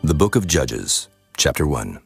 The Book of Judges, Chapter 1.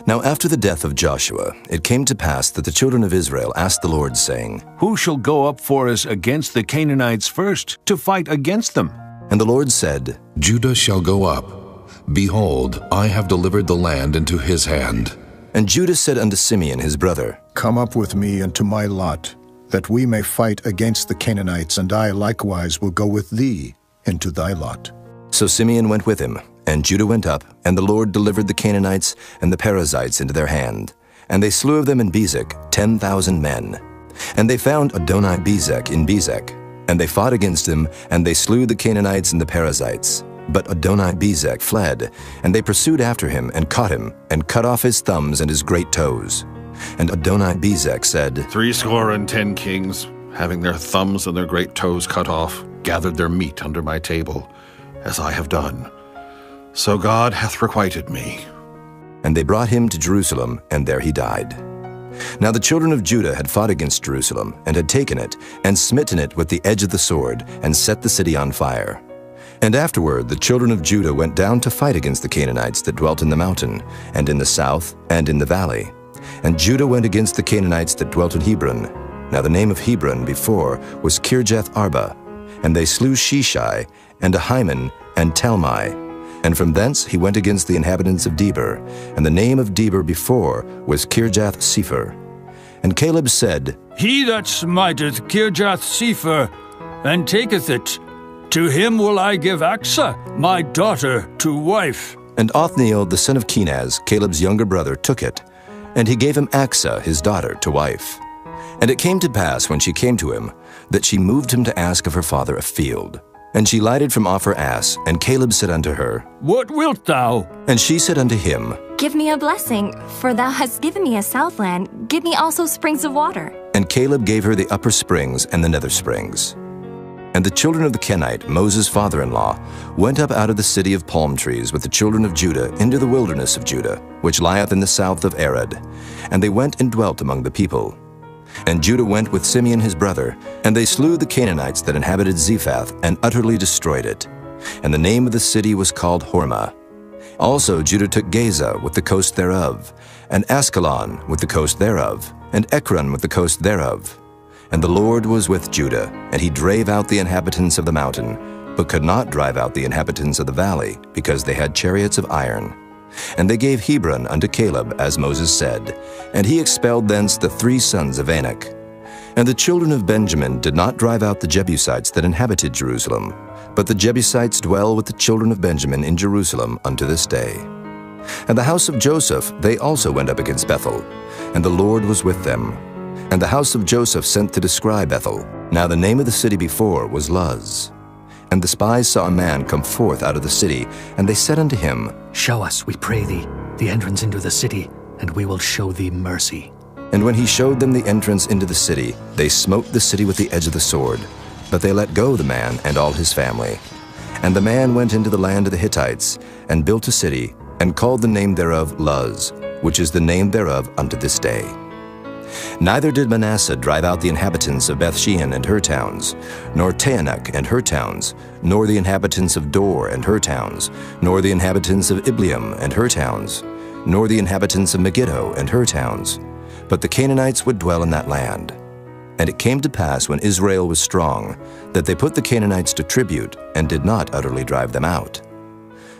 Now after the death of Joshua, it came to pass that the children of Israel asked the Lord, saying, Who shall go up for us against the Canaanites first, to fight against them? And the Lord said, Judah shall go up. Behold, I have delivered the land into his hand. And Judah said unto Simeon his brother, Come up with me into my lot, that we may fight against the Canaanites, and I likewise will go with thee into thy lot. So Simeon went with him, and Judah went up, and the Lord delivered the Canaanites and the Perizzites into their hand. And they slew of them in Bezek 10,000 men. And they found Adoni-Bezek in Bezek. And they fought against him, and they slew the Canaanites and the Perizzites. But Adoni-Bezek fled, and they pursued after him, and caught him, and cut off his thumbs and his great toes. And Adoni-Bezek said, 70 kings, having their thumbs and their great toes cut off, gathered their meat under my table, as I have done. So God hath requited me. And they brought him to Jerusalem, and there he died. Now the children of Judah had fought against Jerusalem, and had taken it, and smitten it with the edge of the sword, and set the city on fire. And afterward the children of Judah went down to fight against the Canaanites that dwelt in the mountain, and in the south, and in the valley. And Judah went against the Canaanites that dwelt in Hebron. Now the name of Hebron before was Kirjath-Arba. And they slew Sheshai, and Ahiman, and Talmai. And from thence he went against the inhabitants of Debir, and the name of Debir before was Kirjath-Sepher. And Caleb said, He that smiteth Kirjath-Sepher, and taketh it, to him will I give Achsah, my daughter, to wife. And Othniel the son of Kenaz, Caleb's younger brother, took it, and he gave him Achsah his daughter to wife. And it came to pass, when she came to him, that she moved him to ask of her father a field. And she lighted from off her ass, and Caleb said unto her, What wilt thou? And she said unto him, Give me a blessing, for thou hast given me a southland. Give me also springs of water. And Caleb gave her the upper springs and the nether springs. And the children of the Kenite, Moses' father-in-law, went up out of the city of palm trees with the children of Judah into the wilderness of Judah, which lieth in the south of Arad. And they went and dwelt among the people. And Judah went with Simeon his brother, and they slew the Canaanites that inhabited Zephath, and utterly destroyed it. And the name of the city was called Hormah. Also Judah took Gaza with the coast thereof, and Askelon with the coast thereof, and Ekron with the coast thereof. And the Lord was with Judah, and he drave out the inhabitants of the mountain, but could not drive out the inhabitants of the valley, because they had chariots of iron. And they gave Hebron unto Caleb, as Moses said, and he expelled thence the 3 sons of Anak. And the children of Benjamin did not drive out the Jebusites that inhabited Jerusalem, but the Jebusites dwell with the children of Benjamin in Jerusalem unto this day. And the house of Joseph, they also went up against Bethel, and the Lord was with them. And the house of Joseph sent to descry Bethel. Now the name of the city before was Luz. And the spies saw a man come forth out of the city, and they said unto him, Show us, we pray thee, the entrance into the city, and we will show thee mercy. And when he showed them the entrance into the city, they smote the city with the edge of the sword. But they let go the man and all his family. And the man went into the land of the Hittites, and built a city, and called the name thereof Luz, which is the name thereof unto this day. Neither did Manasseh drive out the inhabitants of Bethshean and her towns, nor Taanach and her towns, nor the inhabitants of Dor and her towns, nor the inhabitants of Ibleam and her towns, nor the inhabitants of Megiddo and her towns. But the Canaanites would dwell in that land. And it came to pass, when Israel was strong, that they put the Canaanites to tribute, and did not utterly drive them out.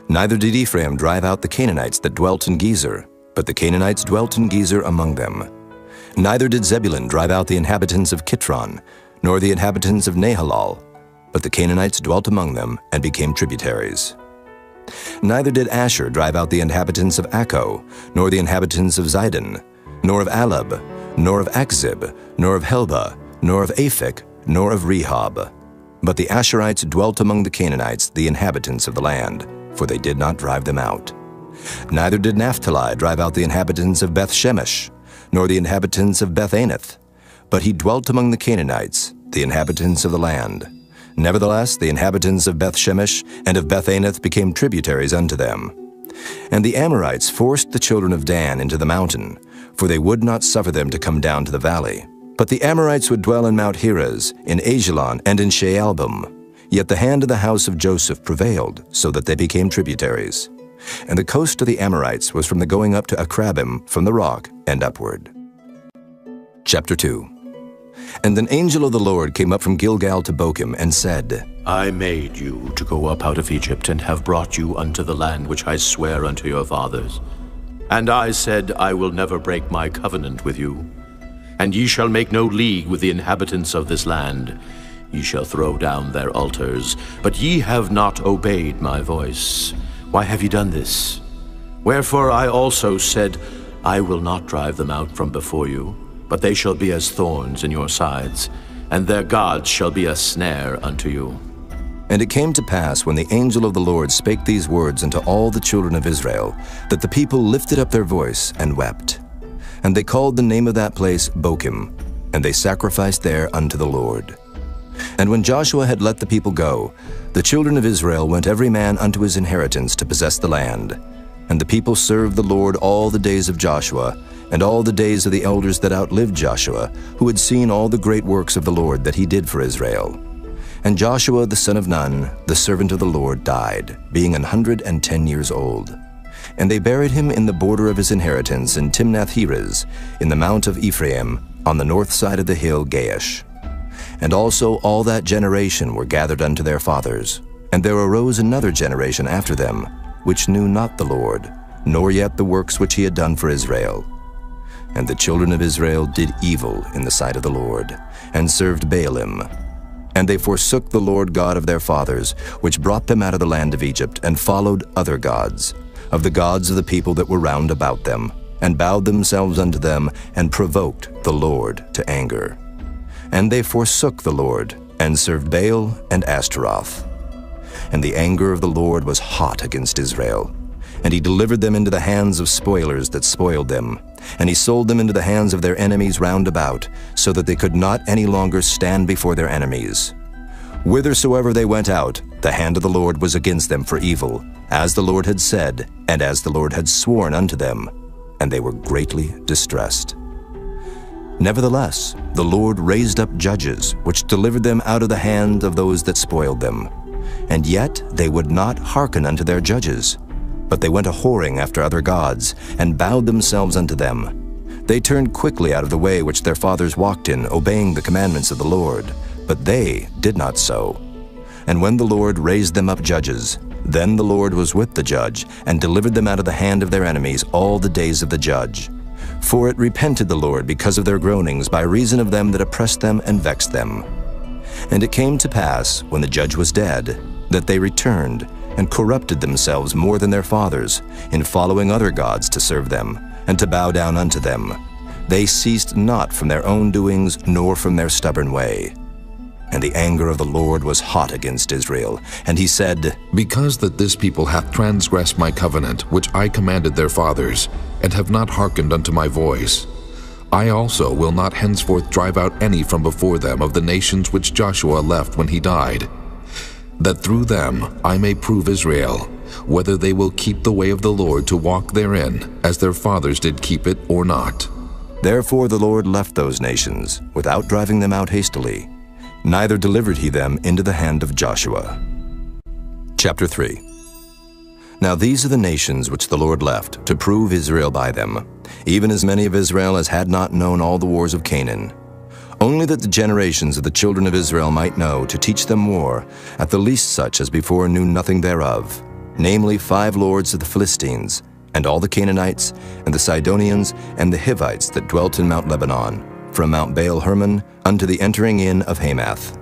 Neither did Ephraim drive out the Canaanites that dwelt in Gezer, but the Canaanites dwelt in Gezer among them. Neither did Zebulun drive out the inhabitants of Kitron, nor the inhabitants of Nahalal, but the Canaanites dwelt among them, and became tributaries. Neither did Asher drive out the inhabitants of Akko, nor the inhabitants of Zidon, nor of Alab, nor of Achzib, nor of Helba, nor of Aphik, nor of Rehob. But the Asherites dwelt among the Canaanites, the inhabitants of the land, for they did not drive them out. Neither did Naphtali drive out the inhabitants of Beth-Shemesh, nor the inhabitants of Beth-Anath, but he dwelt among the Canaanites, the inhabitants of the land. Nevertheless, the inhabitants of Beth-Shemesh and of Beth-Anath became tributaries unto them. And the Amorites forced the children of Dan into the mountain, for they would not suffer them to come down to the valley. But the Amorites would dwell in Mount Heres, in Ajalon, and in Shaalbim. Yet the hand of the house of Joseph prevailed, so that they became tributaries. And the coast of the Amorites was from the going up to Akrabim from the rock and upward. Chapter 2. And an angel of the Lord came up from Gilgal to Bochim and said, I made you to go up out of Egypt, and have brought you unto the land which I swear unto your fathers. And I said, I will never break my covenant with you. And ye shall make no league with the inhabitants of this land. Ye shall throw down their altars, but ye have not obeyed my voice. Why have ye done this? Wherefore I also said, I will not drive them out from before you, but they shall be as thorns in your sides, and their gods shall be a snare unto you. And it came to pass, when the angel of the Lord spake these words unto all the children of Israel, that the people lifted up their voice and wept. And they called the name of that place Bochim, and they sacrificed there unto the Lord. And when Joshua had let the people go, the children of Israel went every man unto his inheritance to possess the land. And the people served the Lord all the days of Joshua, and all the days of the elders that outlived Joshua, who had seen all the great works of the Lord that he did for Israel. And Joshua the son of Nun, the servant of the Lord, died, being 110 years old. And they buried him in the border of his inheritance in Timnath-Heres, in the mount of Ephraim, on the north side of the hill Gaash. And also all that generation were gathered unto their fathers. And there arose another generation after them, which knew not the Lord, nor yet the works which he had done for Israel. And the children of Israel did evil in the sight of the Lord, and served Baalim. And they forsook the Lord God of their fathers, which brought them out of the land of Egypt, and followed other gods, of the gods of the people that were round about them, and bowed themselves unto them, and provoked the Lord to anger. And they forsook the Lord, and served Baal and Ashtaroth. And the anger of the Lord was hot against Israel. And he delivered them into the hands of spoilers that spoiled them. And he sold them into the hands of their enemies round about, so that they could not any longer stand before their enemies. Whithersoever they went out, the hand of the Lord was against them for evil, as the Lord had said, and as the Lord had sworn unto them. And they were greatly distressed. Nevertheless, the Lord raised up judges, which delivered them out of the hand of those that spoiled them. And yet they would not hearken unto their judges, but they went a-whoring after other gods, and bowed themselves unto them. They turned quickly out of the way which their fathers walked in, obeying the commandments of the Lord, but they did not so. And when the Lord raised them up judges, then the Lord was with the judge, and delivered them out of the hand of their enemies all the days of the judge. For it repented the Lord because of their groanings, by reason of them that oppressed them and vexed them. And it came to pass, when the judge was dead, that they returned, and corrupted themselves more than their fathers, in following other gods to serve them, and to bow down unto them. They ceased not from their own doings, nor from their stubborn way. And the anger of the Lord was hot against Israel. And he said, Because that this people hath transgressed my covenant, which I commanded their fathers, and have not hearkened unto my voice, I also will not henceforth drive out any from before them of the nations which Joshua left when he died, that through them I may prove Israel, whether they will keep the way of the Lord to walk therein, as their fathers did keep it, or not. Therefore the Lord left those nations, without driving them out hastily, neither delivered he them into the hand of Joshua. Chapter 3. Now these are the nations which the Lord left, to prove Israel by them, even as many of Israel as had not known all the wars of Canaan. Only that the generations of the children of Israel might know, to teach them war, at the least such as before knew nothing thereof, namely 5 lords of the Philistines, and all the Canaanites, and the Sidonians, and the Hivites that dwelt in Mount Lebanon, from Mount Baal-Hermon unto the entering in of Hamath.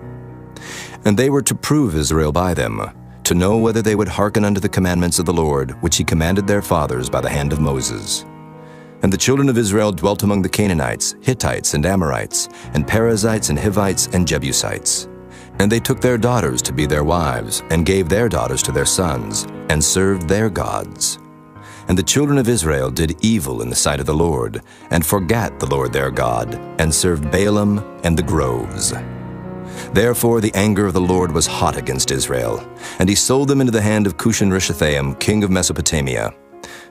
And they were to prove Israel by them, to know whether they would hearken unto the commandments of the Lord, which he commanded their fathers by the hand of Moses. And the children of Israel dwelt among the Canaanites, Hittites, and Amorites, and Perizzites, and Hivites, and Jebusites. And they took their daughters to be their wives, and gave their daughters to their sons, and served their gods. And the children of Israel did evil in the sight of the Lord, and forgat the Lord their God, and served Baalim and the groves. Therefore the anger of the Lord was hot against Israel, and he sold them into the hand of Cushan-Rishathaim, king of Mesopotamia.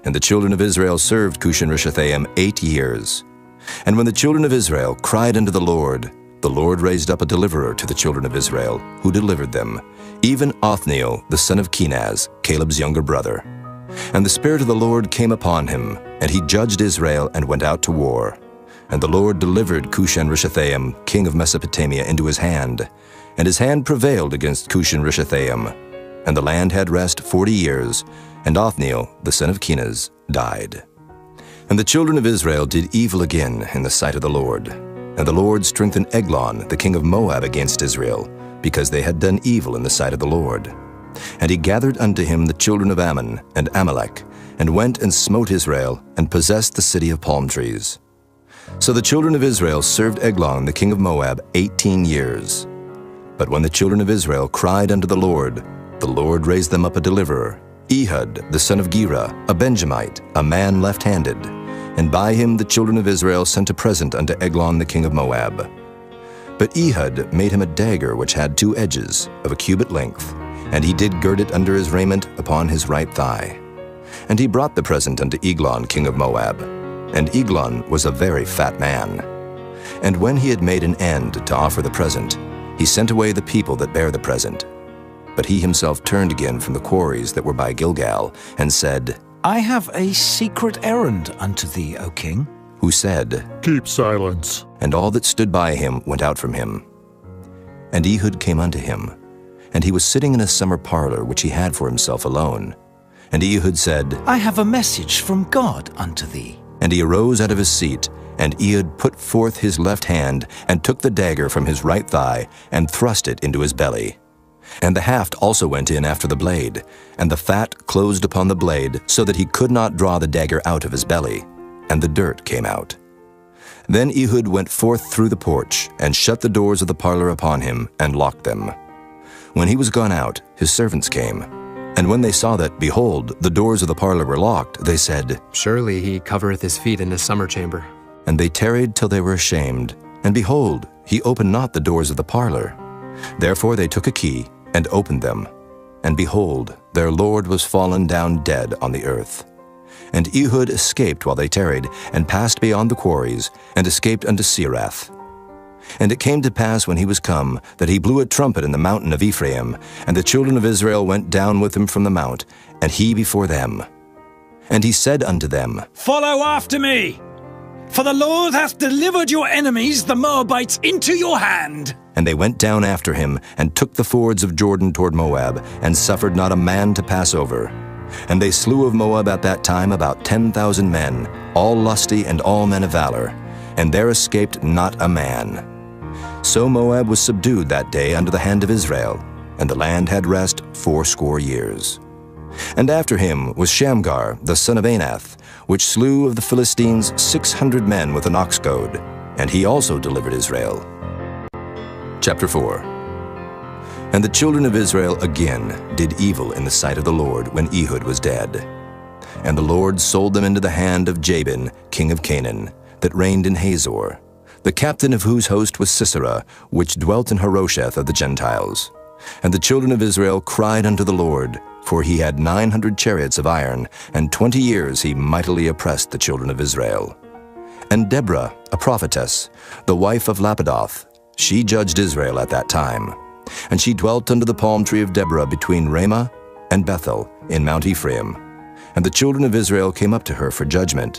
And the children of Israel served Cushan-Rishathaim 8 years. And when the children of Israel cried unto the Lord raised up a deliverer to the children of Israel, who delivered them, even Othniel the son of Kenaz, Caleb's younger brother. And the Spirit of the Lord came upon him, and he judged Israel and went out to war. And the Lord delivered Cushan-Rishathaim, king of Mesopotamia, into his hand, and his hand prevailed against Cushan-Rishathaim. And the land had rest 40 years, and Othniel, the son of Kenaz, died. And the children of Israel did evil again in the sight of the Lord. And the Lord strengthened Eglon, the king of Moab, against Israel, because they had done evil in the sight of the Lord. And he gathered unto him the children of Ammon and Amalek, and went and smote Israel, and possessed the city of palm trees. So the children of Israel served Eglon, the king of Moab, 18 years. But when the children of Israel cried unto the Lord raised them up a deliverer, Ehud, the son of Gera, a Benjamite, a man left-handed. And by him the children of Israel sent a present unto Eglon, the king of Moab. But Ehud made him a dagger which had 2 edges, of a cubit length, and he did gird it under his raiment upon his right thigh. And he brought the present unto Eglon, king of Moab. And Eglon was a very fat man. And when he had made an end to offer the present, he sent away the people that bare the present. But he himself turned again from the quarries that were by Gilgal, and said, I have a secret errand unto thee, O king. Who said, Keep silence. And all that stood by him went out from him. And Ehud came unto him, and he was sitting in a summer parlor which he had for himself alone. And Ehud said, I have a message from God unto thee. And he arose out of his seat, and Ehud put forth his left hand, and took the dagger from his right thigh, and thrust it into his belly. And the haft also went in after the blade, and the fat closed upon the blade, so that he could not draw the dagger out of his belly, and the dirt came out. Then Ehud went forth through the porch, and shut the doors of the parlor upon him, and locked them. When he was gone out, his servants came. And when they saw that, behold, the doors of the parlor were locked, they said, Surely he covereth his feet in his summer chamber. And they tarried till they were ashamed. And behold, he opened not the doors of the parlor. Therefore they took a key, and opened them. And behold, their lord was fallen down dead on the earth. And Ehud escaped while they tarried, and passed beyond the quarries, and escaped unto Serath. And it came to pass when he was come, that he blew a trumpet in the mountain of Ephraim, and the children of Israel went down with him from the mount, and he before them. And he said unto them, Follow after me, for the Lord hath delivered your enemies, the Moabites, into your hand. And they went down after him, and took the fords of Jordan toward Moab, and suffered not a man to pass over. And they slew of Moab at that time about 10,000 men, all lusty and all men of valor, and there escaped not a man. So Moab was subdued that day under the hand of Israel, and the land had rest 80 years. And after him was Shamgar, the son of Anath, which slew of the Philistines 600 men with an ox goad, and he also delivered Israel. Chapter 4. And the children of Israel again did evil in the sight of the Lord when Ehud was dead. And the Lord sold them into the hand of Jabin, king of Canaan, that reigned in Hazor, the captain of whose host was Sisera, which dwelt in Harosheth of the Gentiles. And the children of Israel cried unto the Lord, for he had 900 chariots of iron, and 20 years he mightily oppressed the children of Israel. And Deborah, a prophetess, the wife of Lapidoth, she judged Israel at that time. And she dwelt under the palm tree of Deborah between Ramah and Bethel in Mount Ephraim. And the children of Israel came up to her for judgment.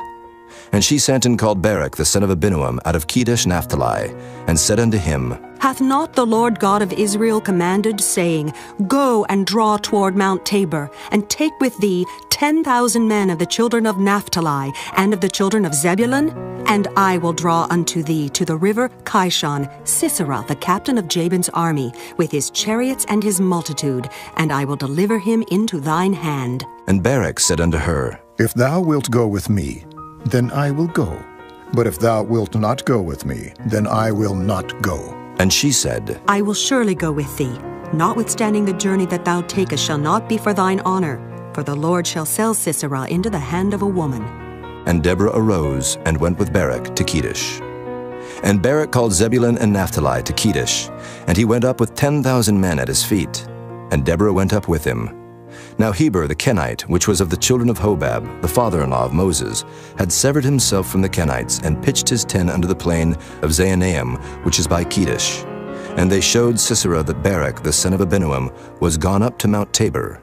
And she sent and called Barak the son of Abinuam out of Kedesh Naphtali, and said unto him, Hath not the Lord God of Israel commanded, saying, Go and draw toward Mount Tabor, and take with thee 10,000 men of the children of Naphtali, and of the children of Zebulun? And I will draw unto thee to the river Kishon Sisera, the captain of Jabin's army, with his chariots and his multitude, and I will deliver him into thine hand. And Barak said unto her, If thou wilt go with me, then I will go. But if thou wilt not go with me, then I will not go. And she said, I will surely go with thee, notwithstanding the journey that thou takest shall not be for thine honor, for the Lord shall sell Sisera into the hand of a woman. And Deborah arose and went with Barak to Kedesh. And Barak called Zebulun and Naphtali to Kedesh, and he went up with 10,000 men at his feet. And Deborah went up with him. Now Heber the Kenite, which was of the children of Hobab, the father-in-law of Moses, had severed himself from the Kenites, and pitched his tent under the plain of Zaanaim, which is by Kedesh. And they showed Sisera that Barak the son of Abinuam was gone up to Mount Tabor.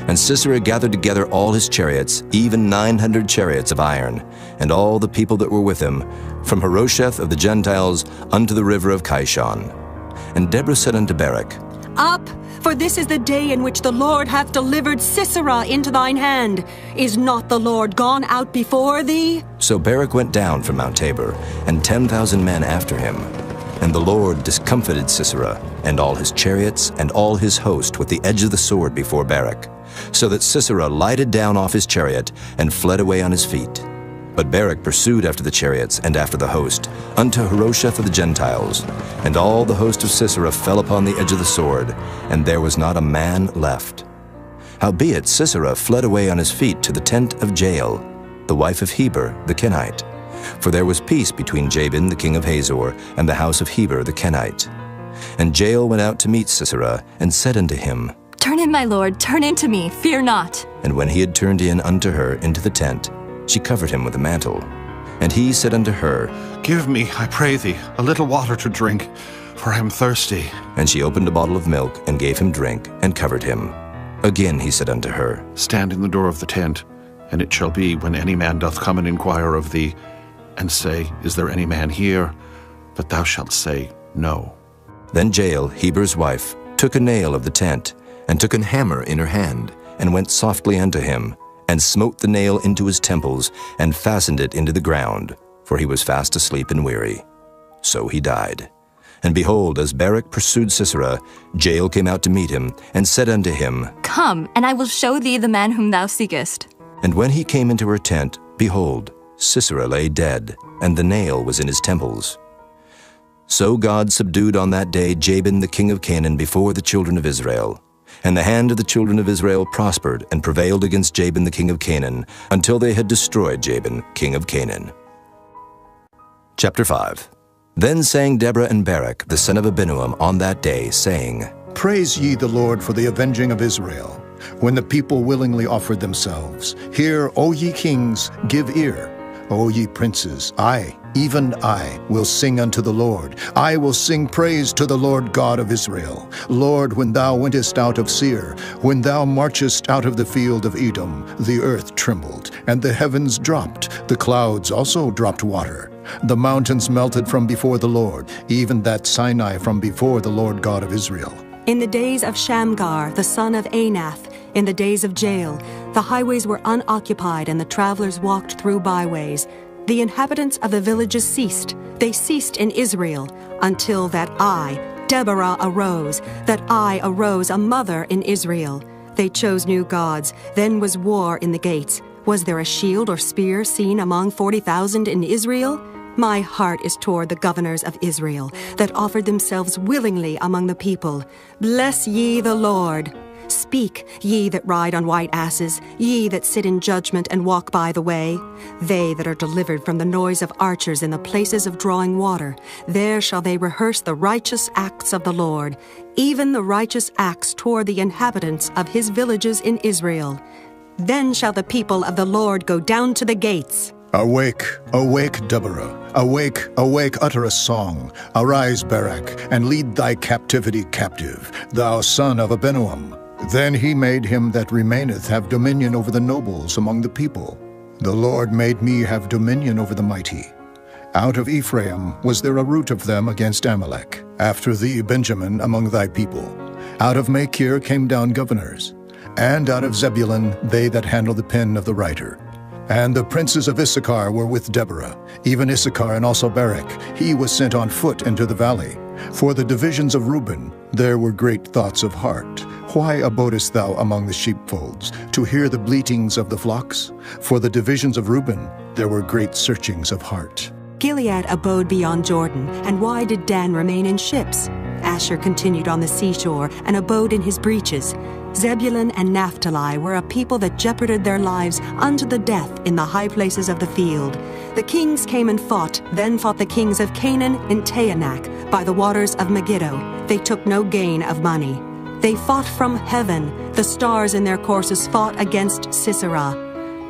And Sisera gathered together all his chariots, even 900 chariots of iron, and all the people that were with him, from Harosheth of the Gentiles unto the river of Kishon. And Deborah said unto Barak, Up, for this is the day in which the Lord hath delivered Sisera into thine hand. Is not the Lord gone out before thee? So Barak went down from Mount Tabor, and 10,000 men after him. And the Lord discomfited Sisera, and all his chariots, and all his host with the edge of the sword before Barak, so that Sisera lighted down off his chariot, and fled away on his feet. But Barak pursued after the chariots, and after the host, unto Harosheth of the Gentiles. And all the host of Sisera fell upon the edge of the sword, and there was not a man left. Howbeit Sisera fled away on his feet to the tent of Jael, the wife of Heber the Kenite. For there was peace between Jabin the king of Hazor and the house of Heber the Kenite. And Jael went out to meet Sisera, and said unto him, Turn in, my lord, turn in to me, fear not. And when he had turned in unto her into the tent, she covered him with a mantle. And he said unto her, Give me, I pray thee, a little water to drink, for I am thirsty. And she opened a bottle of milk, and gave him drink, and covered him. Again he said unto her, Stand in the door of the tent, and it shall be, when any man doth come and inquire of thee, and say, Is there any man here? But thou shalt say, No. Then Jael, Heber's wife, took a nail of the tent, and took an hammer in her hand, and went softly unto him, and smote the nail into his temples, and fastened it into the ground, for he was fast asleep and weary. So he died. And behold, as Barak pursued Sisera, Jael came out to meet him, and said unto him, Come, and I will show thee the man whom thou seekest. And when he came into her tent, behold, Sisera lay dead, and the nail was in his temples. So God subdued on that day Jabin the king of Canaan before the children of Israel. And the hand of the children of Israel prospered and prevailed against Jabin the king of Canaan, until they had destroyed Jabin, king of Canaan. Chapter 5. Then sang Deborah and Barak, the son of Abinoam, on that day, saying, Praise ye the Lord for the avenging of Israel, when the people willingly offered themselves. Hear, O ye kings, give ear. O ye princes, I, even I, will sing unto the Lord. I will sing praise to the Lord God of Israel. Lord, when thou wentest out of Seir, when thou marchest out of the field of Edom, the earth trembled, and the heavens dropped, the clouds also dropped water. The mountains melted from before the Lord, even that Sinai from before the Lord God of Israel. In the days of Shamgar, the son of Anath, in the days of Jael, the highways were unoccupied, and the travelers walked through byways. The inhabitants of the villages ceased. They ceased in Israel, until that I, Deborah, arose, a mother in Israel. They chose new gods. Then was war in the gates. Was there a shield or spear seen among 40,000 in Israel? My heart is toward the governors of Israel, that offered themselves willingly among the people. Bless ye the Lord. Speak, ye that ride on white asses, ye that sit in judgment and walk by the way. They that are delivered from the noise of archers in the places of drawing water, there shall they rehearse the righteous acts of the Lord, even the righteous acts toward the inhabitants of his villages in Israel. Then shall the people of the Lord go down to the gates. Awake, awake, Deborah. Awake, awake, utter a song. Arise, Barak, and lead thy captivity captive, thou son of Abinoam. Then he made him that remaineth have dominion over the nobles among the people. The Lord made me have dominion over the mighty. Out of Ephraim was there a root of them against Amalek. After thee, Benjamin, among thy people. Out of Machir came down governors. And out of Zebulun they that handle the pen of the writer. And the princes of Issachar were with Deborah, even Issachar and also Barak. He was sent on foot into the valley. For the divisions of Reuben there were great thoughts of heart. Why abodest thou among the sheepfolds, to hear the bleatings of the flocks? For the divisions of Reuben there were great searchings of heart. Gilead abode beyond Jordan, and why did Dan remain in ships? Asher continued on the seashore, and abode in his breaches. Zebulun and Naphtali were a people that jeoparded their lives unto the death in the high places of the field. The kings came and fought, then fought the kings of Canaan in Taanach, by the waters of Megiddo. They took no gain of money. They fought from heaven. The stars in their courses fought against Sisera.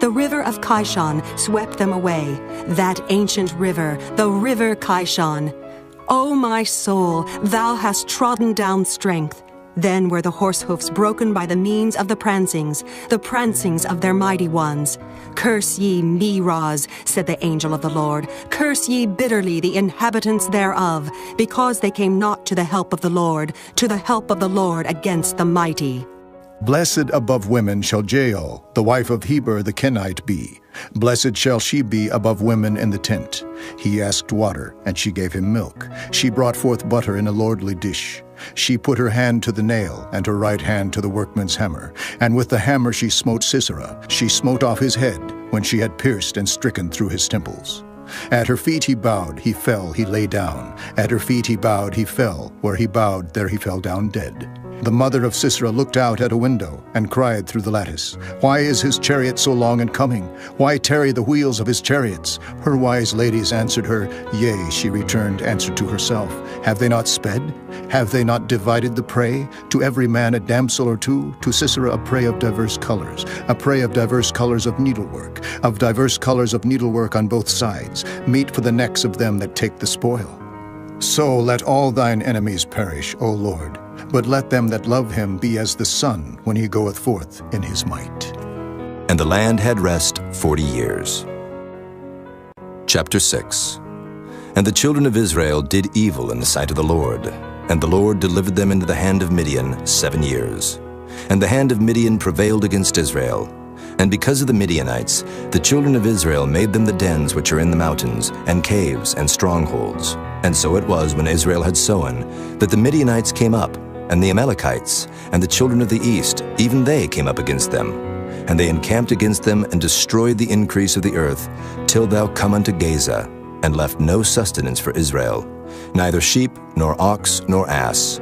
The river of Kishon swept them away, that ancient river, the river Kishon. O my soul, thou hast trodden down strength. Then were the horse hoofs broken by the means of the prancings of their mighty ones. Curse ye Meroz, said the angel of the Lord. Curse ye bitterly the inhabitants thereof, because they came not to the help of the Lord against the mighty. Blessed above women shall Jael, the wife of Heber the Kenite, be. Blessed shall she be above women in the tent. He asked water, and she gave him milk. She brought forth butter in a lordly dish. She put her hand to the nail, and her right hand to the workman's hammer. And with the hammer she smote Sisera. She smote off his head, when she had pierced and stricken through his temples. At her feet he bowed, he fell, he lay down. At her feet he bowed, he fell. Where he bowed, there he fell down dead. The mother of Sisera looked out at a window and cried through the lattice, Why is his chariot so long in coming? Why tarry the wheels of his chariots? Her wise ladies answered her, Yea, she returned answer to herself. Have they not sped? Have they not divided the prey? To every man a damsel or two, to Sisera a prey of diverse colors, a prey of diverse colors of needlework on both sides, meat for the necks of them that take the spoil. So let all thine enemies perish, O Lord, but let them that love him be as the sun when he goeth forth in his might. And the land had rest 40 years. Chapter 6. And the children of Israel did evil in the sight of the Lord, and the Lord delivered them into the hand of Midian 7 years. And the hand of Midian prevailed against Israel. And because of the Midianites, the children of Israel made them the dens which are in the mountains, and caves, and strongholds. And so it was when Israel had sown, that the Midianites came up, and the Amalekites, and the children of the east, even they came up against them. And they encamped against them, and destroyed the increase of the earth, till thou come unto Gaza, and left no sustenance for Israel, neither sheep, nor ox, nor ass.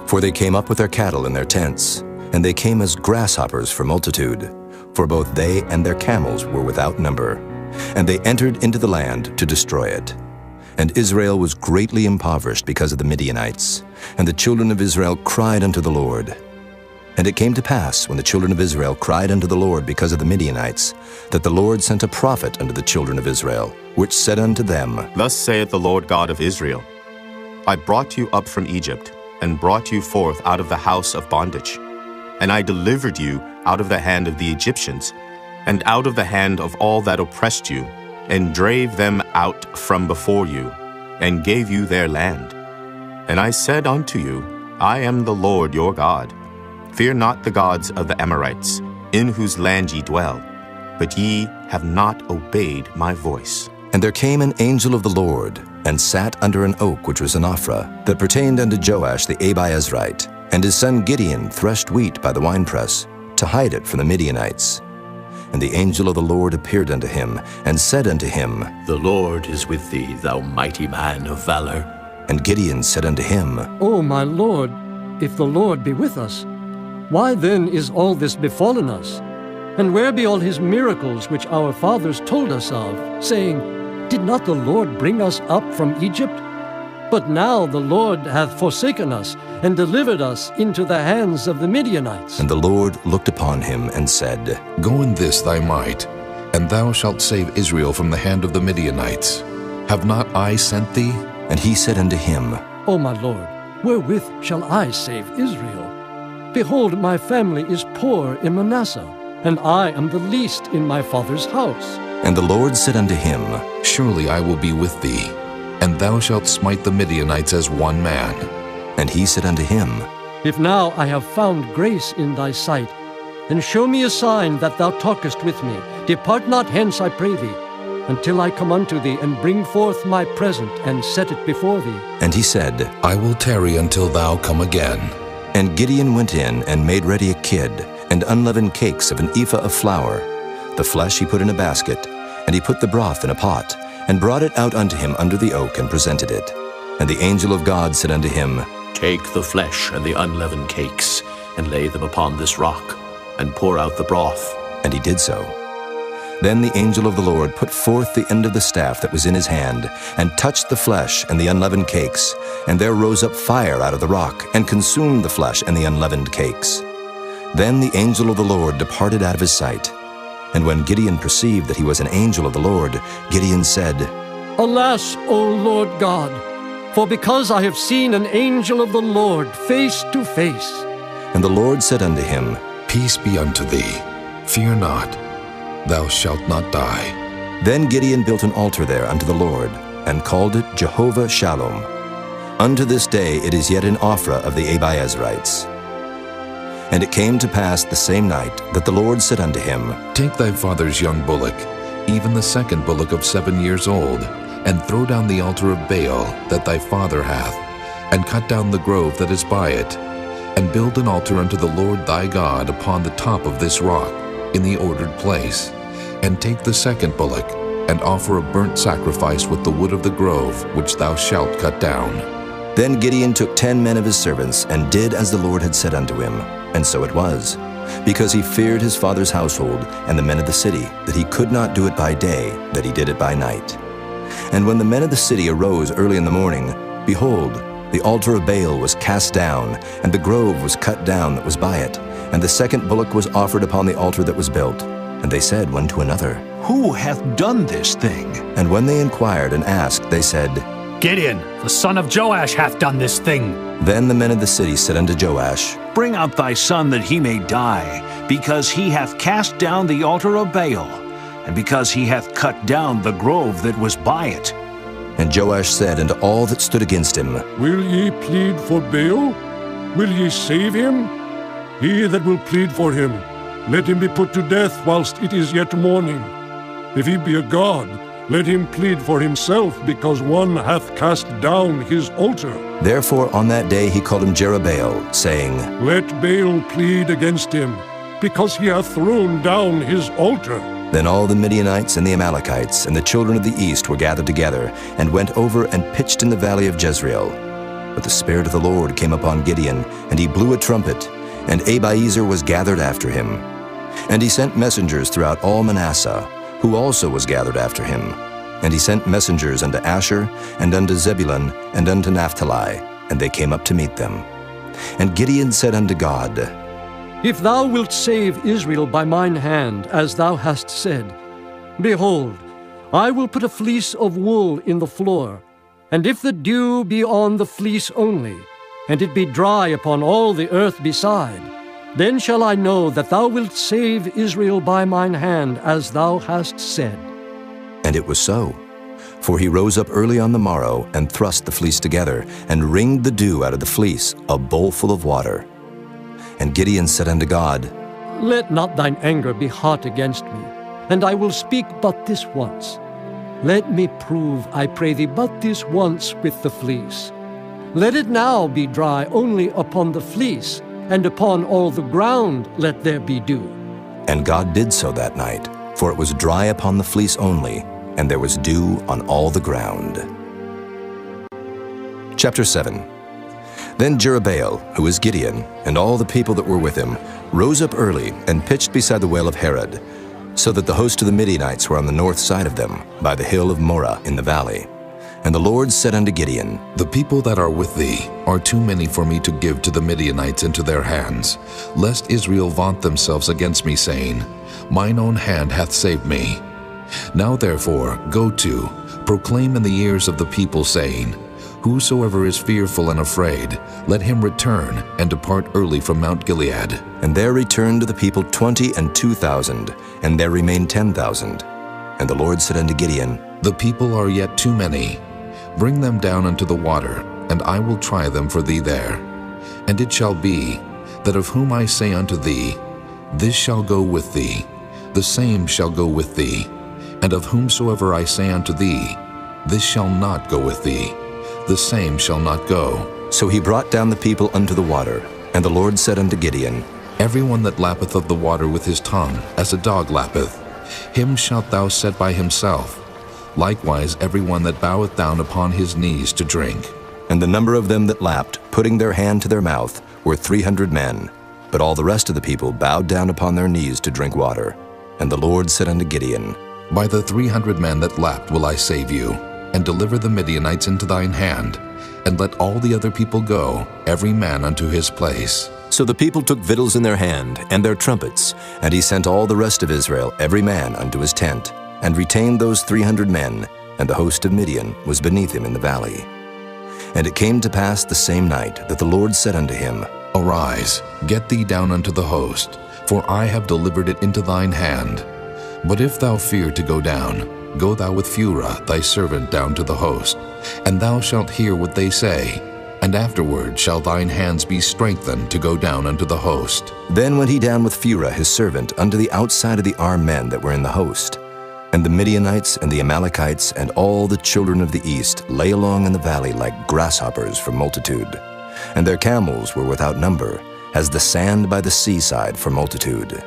For they came up with their cattle in their tents, and they came as grasshoppers for multitude. For both they and their camels were without number. And they entered into the land to destroy it. And Israel was greatly impoverished because of the Midianites. And the children of Israel cried unto the Lord. And it came to pass, when the children of Israel cried unto the Lord because of the Midianites, that the Lord sent a prophet unto the children of Israel, which said unto them, Thus saith the Lord God of Israel, I brought you up from Egypt, and brought you forth out of the house of bondage. And I delivered you out of the hand of the Egyptians, and out of the hand of all that oppressed you, and drave them out from before you, and gave you their land. And I said unto you, I am the Lord your God. Fear not the gods of the Amorites, in whose land ye dwell, but ye have not obeyed my voice. And there came an angel of the Lord, and sat under an oak which was in Ophrah, that pertained unto Joash the Abiezrite. And his son Gideon threshed wheat by the winepress, to hide it from the Midianites. And the angel of the Lord appeared unto him, and said unto him, The Lord is with thee, thou mighty man of valor. And Gideon said unto him, O my Lord, if the Lord be with us, why then is all this befallen us? And where be all his miracles which our fathers told us of, saying, Did not the Lord bring us up from Egypt? But now the Lord hath forsaken us, and delivered us into the hands of the Midianites. And the Lord looked upon him, and said, Go in this thy might, and thou shalt save Israel from the hand of the Midianites. Have not I sent thee? And he said unto him, O my Lord, wherewith shall I save Israel? Behold, my family is poor in Manasseh, and I am the least in my father's house. And the Lord said unto him, Surely I will be with thee, and thou shalt smite the Midianites as one man. And he said unto him, If now I have found grace in thy sight, then show me a sign that thou talkest with me. Depart not hence, I pray thee, until I come unto thee, and bring forth my present, and set it before thee. And he said, I will tarry until thou come again. And Gideon went in, and made ready a kid, and unleavened cakes of an ephah of flour. The flesh he put in a basket, and he put the broth in a pot, and brought it out unto him under the oak, and presented it. And the angel of God said unto him, Take the flesh and the unleavened cakes, and lay them upon this rock, and pour out the broth. And he did so. Then the angel of the Lord put forth the end of the staff that was in his hand, and touched the flesh and the unleavened cakes, and there rose up fire out of the rock, and consumed the flesh and the unleavened cakes. Then the angel of the Lord departed out of his sight. And when Gideon perceived that he was an angel of the Lord, Gideon said, Alas, O Lord God, for because I have seen an angel of the Lord face to face. And the Lord said unto him, Peace be unto thee. Fear not. Thou shalt not die. Then Gideon built an altar there unto the Lord, and called it Jehovah Shalom. Unto this day it is yet in Ophrah of the Abiezrites. And it came to pass the same night that the Lord said unto him, Take thy father's young bullock, even the second bullock of 7 years old, and throw down the altar of Baal that thy father hath, and cut down the grove that is by it, and build an altar unto the Lord thy God upon the top of this rock, in the ordered place. And take the second bullock, and offer a burnt sacrifice with the wood of the grove which thou shalt cut down. Then Gideon took 10 men of his servants, and did as the Lord had said unto him. And so it was, because he feared his father's household and the men of the city, that he could not do it by day, that he did it by night. And when the men of the city arose early in the morning, behold, the altar of Baal was cast down, and the grove was cut down that was by it, and the second bullock was offered upon the altar that was built. And they said one to another, Who hath done this thing? And when they inquired and asked, they said, Gideon, the son of Joash, hath done this thing. Then the men of the city said unto Joash, Bring out thy son that he may die, because he hath cast down the altar of Baal, and because he hath cut down the grove that was by it. And Joash said unto all that stood against him, Will ye plead for Baal? Will ye save him? He that will plead for him, let him be put to death whilst it is yet morning. If he be a god, let him plead for himself, because one hath cast down his altar. Therefore on that day he called him Jerubbaal, saying, Let Baal plead against him, because he hath thrown down his altar. Then all the Midianites and the Amalekites and the children of the east were gathered together, and went over and pitched in the valley of Jezreel. But the Spirit of the Lord came upon Gideon, and he blew a trumpet, and Abiezer was gathered after him. And he sent messengers throughout all Manasseh, who also was gathered after him. And he sent messengers unto Asher, and unto Zebulun, and unto Naphtali, and they came up to meet them. And Gideon said unto God, If thou wilt save Israel by mine hand, as thou hast said, behold, I will put a fleece of wool in the floor, and if the dew be on the fleece only, and it be dry upon all the earth beside, then shall I know that thou wilt save Israel by mine hand, as thou hast said. And it was so. For he rose up early on the morrow, and thrust the fleece together, and wringed the dew out of the fleece, a bowl full of water. And Gideon said unto God, Let not thine anger be hot against me, and I will speak but this once. Let me prove, I pray thee, but this once with the fleece. Let it now be dry only upon the fleece, and upon all the ground let there be dew. And God did so that night, for it was dry upon the fleece only, and there was dew on all the ground. Chapter 7. Then Jerubbaal, who was Gideon, and all the people that were with him, rose up early and pitched beside the well of Harod, so that the host of the Midianites were on the north side of them, by the hill of Moreh in the valley. And the Lord said unto Gideon, The people that are with thee are too many for me to give to the Midianites into their hands, lest Israel vaunt themselves against me, saying, Mine own hand hath saved me. Now therefore go to, proclaim in the ears of the people, saying, Whosoever is fearful and afraid, let him return and depart early from Mount Gilead. And there returned to the people 22,000, and there remained 10,000. And the Lord said unto Gideon, The people are yet too many. Bring them down unto the water, and I will try them for thee there. And it shall be, that of whom I say unto thee, This shall go with thee, the same shall go with thee. And of whomsoever I say unto thee, This shall not go with thee, the same shall not go. So he brought down the people unto the water. And the Lord said unto Gideon, Every one that lappeth of the water with his tongue, as a dog lappeth, him shalt thou set by himself. Likewise every one that boweth down upon his knees to drink. And the number of them that lapped, putting their hand to their mouth, were 300 men. But all the rest of the people bowed down upon their knees to drink water. And the Lord said unto Gideon, By the 300 men that lapped will I save you, and deliver the Midianites into thine hand, and let all the other people go, every man unto his place. So the people took victuals in their hand, and their trumpets, and he sent all the rest of Israel, every man unto his tent, and retained those 300 men, and the host of Midian was beneath him in the valley. And it came to pass the same night that the Lord said unto him, Arise, get thee down unto the host, for I have delivered it into thine hand. But if thou fear to go down, go thou with Phurah thy servant down to the host, and thou shalt hear what they say, and afterward shall thine hands be strengthened to go down unto the host. Then went he down with Phurah his servant unto the outside of the armed men that were in the host. And the Midianites and the Amalekites and all the children of the east lay along in the valley like grasshoppers for multitude. And their camels were without number, as the sand by the seaside for multitude.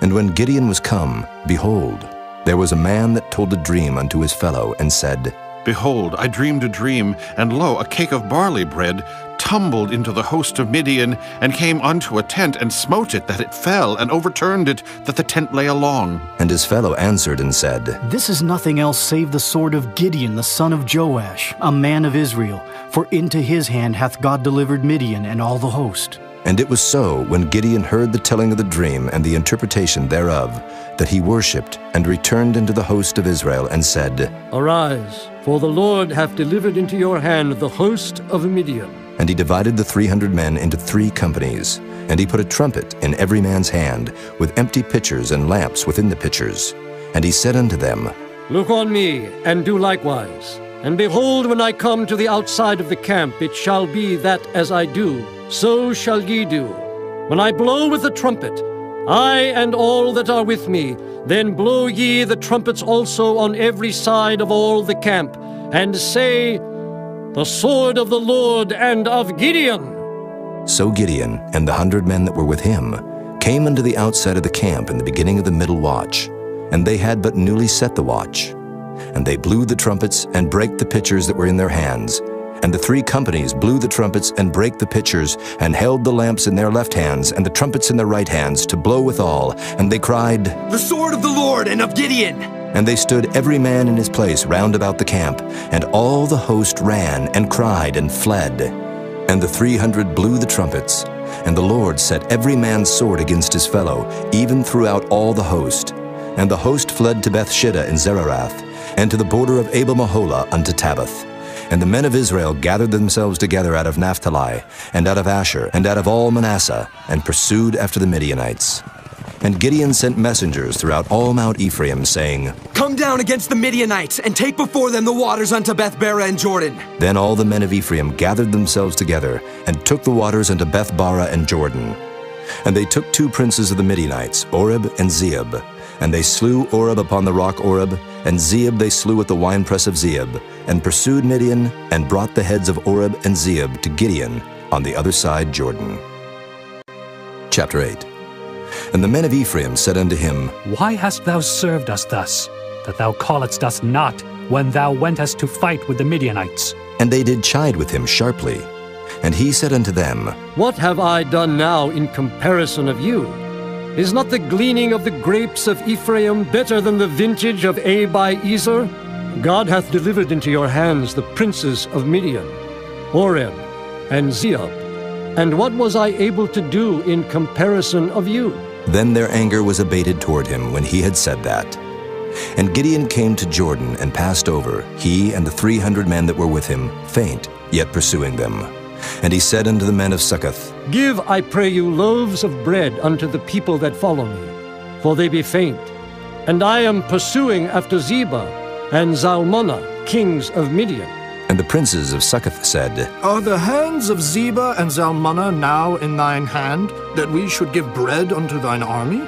And when Gideon was come, behold, there was a man that told a dream unto his fellow, and said, Behold, I dreamed a dream, and lo, a cake of barley bread tumbled into the host of Midian, and came unto a tent, and smote it, that it fell, and overturned it, that the tent lay along. And his fellow answered and said, This is nothing else save the sword of Gideon, the son of Joash, a man of Israel, for into his hand hath God delivered Midian and all the host. And it was so, when Gideon heard the telling of the dream and the interpretation thereof, that he worshipped, and returned into the host of Israel, and said, Arise, for the Lord hath delivered into your hand the host of Midian. And he divided the 300 men into 3 companies, and he put a trumpet in every man's hand, with empty pitchers and lamps within the pitchers. And he said unto them, Look on me, and do likewise. And behold, when I come to the outside of the camp, it shall be that as I do, so shall ye do. When I blow with the trumpet, I and all that are with me, then blow ye the trumpets also on every side of all the camp, and say, The sword of the Lord and of Gideon. So Gideon and the 100 men that were with him came unto the outside of the camp in the beginning of the middle watch, and they had but newly set the watch. And they blew the trumpets and brake the pitchers that were in their hands. And the 3 companies blew the trumpets and brake the pitchers, and held the lamps in their left hands, and the trumpets in their right hands, to blow withal. And they cried, The sword of the Lord and of Gideon! And they stood every man in his place round about the camp, and all the host ran, and cried, and fled. And the 300 blew the trumpets, and the Lord set every man's sword against his fellow, even throughout all the host. And the host fled to Bethshida in Zererath, and to the border of Abel-Meholah unto Tabbath. And the men of Israel gathered themselves together out of Naphtali, and out of Asher, and out of all Manasseh, and pursued after the Midianites. And Gideon sent messengers throughout all Mount Ephraim, saying, Come down against the Midianites, and take before them the waters unto Beth-bara and Jordan. Then all the men of Ephraim gathered themselves together, and took the waters unto Beth-bara and Jordan. And they took 2 princes of the Midianites, Oreb and Zeeb. And they slew Oreb upon the rock Oreb, and Zeeb they slew at the winepress of Zeeb, and pursued Midian, and brought the heads of Oreb and Zeeb to Gideon on the other side Jordan. Chapter 8. And the men of Ephraim said unto him, Why hast thou served us thus, that thou calledst us not, when thou wentest to fight with the Midianites? And they did chide with him sharply. And he said unto them, What have I done now in comparison of you? Is not the gleaning of the grapes of Ephraim better than the vintage of Abiezer? God hath delivered into your hands the princes of Midian, Oreb, and Zeeb. And what was I able to do in comparison of you? Then their anger was abated toward him when he had said that. And Gideon came to Jordan and passed over, he and the 300 men that were with him, faint, yet pursuing them. And he said unto the men of Succoth, Give, I pray you, loaves of bread unto the people that follow me, for they be faint. And I am pursuing after Zebah and Zalmunna, kings of Midian. And the princes of Succoth said, Are the hands of Zebah and Zalmunna now in thine hand, that we should give bread unto thine army?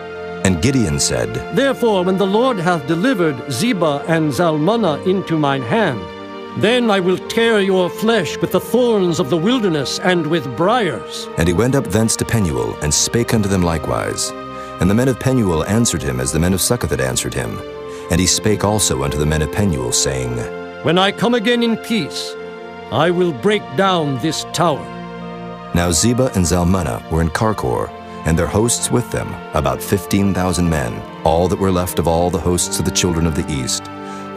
And Gideon said, Therefore, when the Lord hath delivered Zebah and Zalmunna into mine hand, then I will tear your flesh with the thorns of the wilderness and with briars. And he went up thence to Penuel, and spake unto them likewise. And the men of Penuel answered him as the men of Succoth had answered him. And he spake also unto the men of Penuel, saying, When I come again in peace, I will break down this tower. Now Zebah and Zalmunna were in Karkor, and their hosts with them, about 15,000 men, all that were left of all the hosts of the children of the east.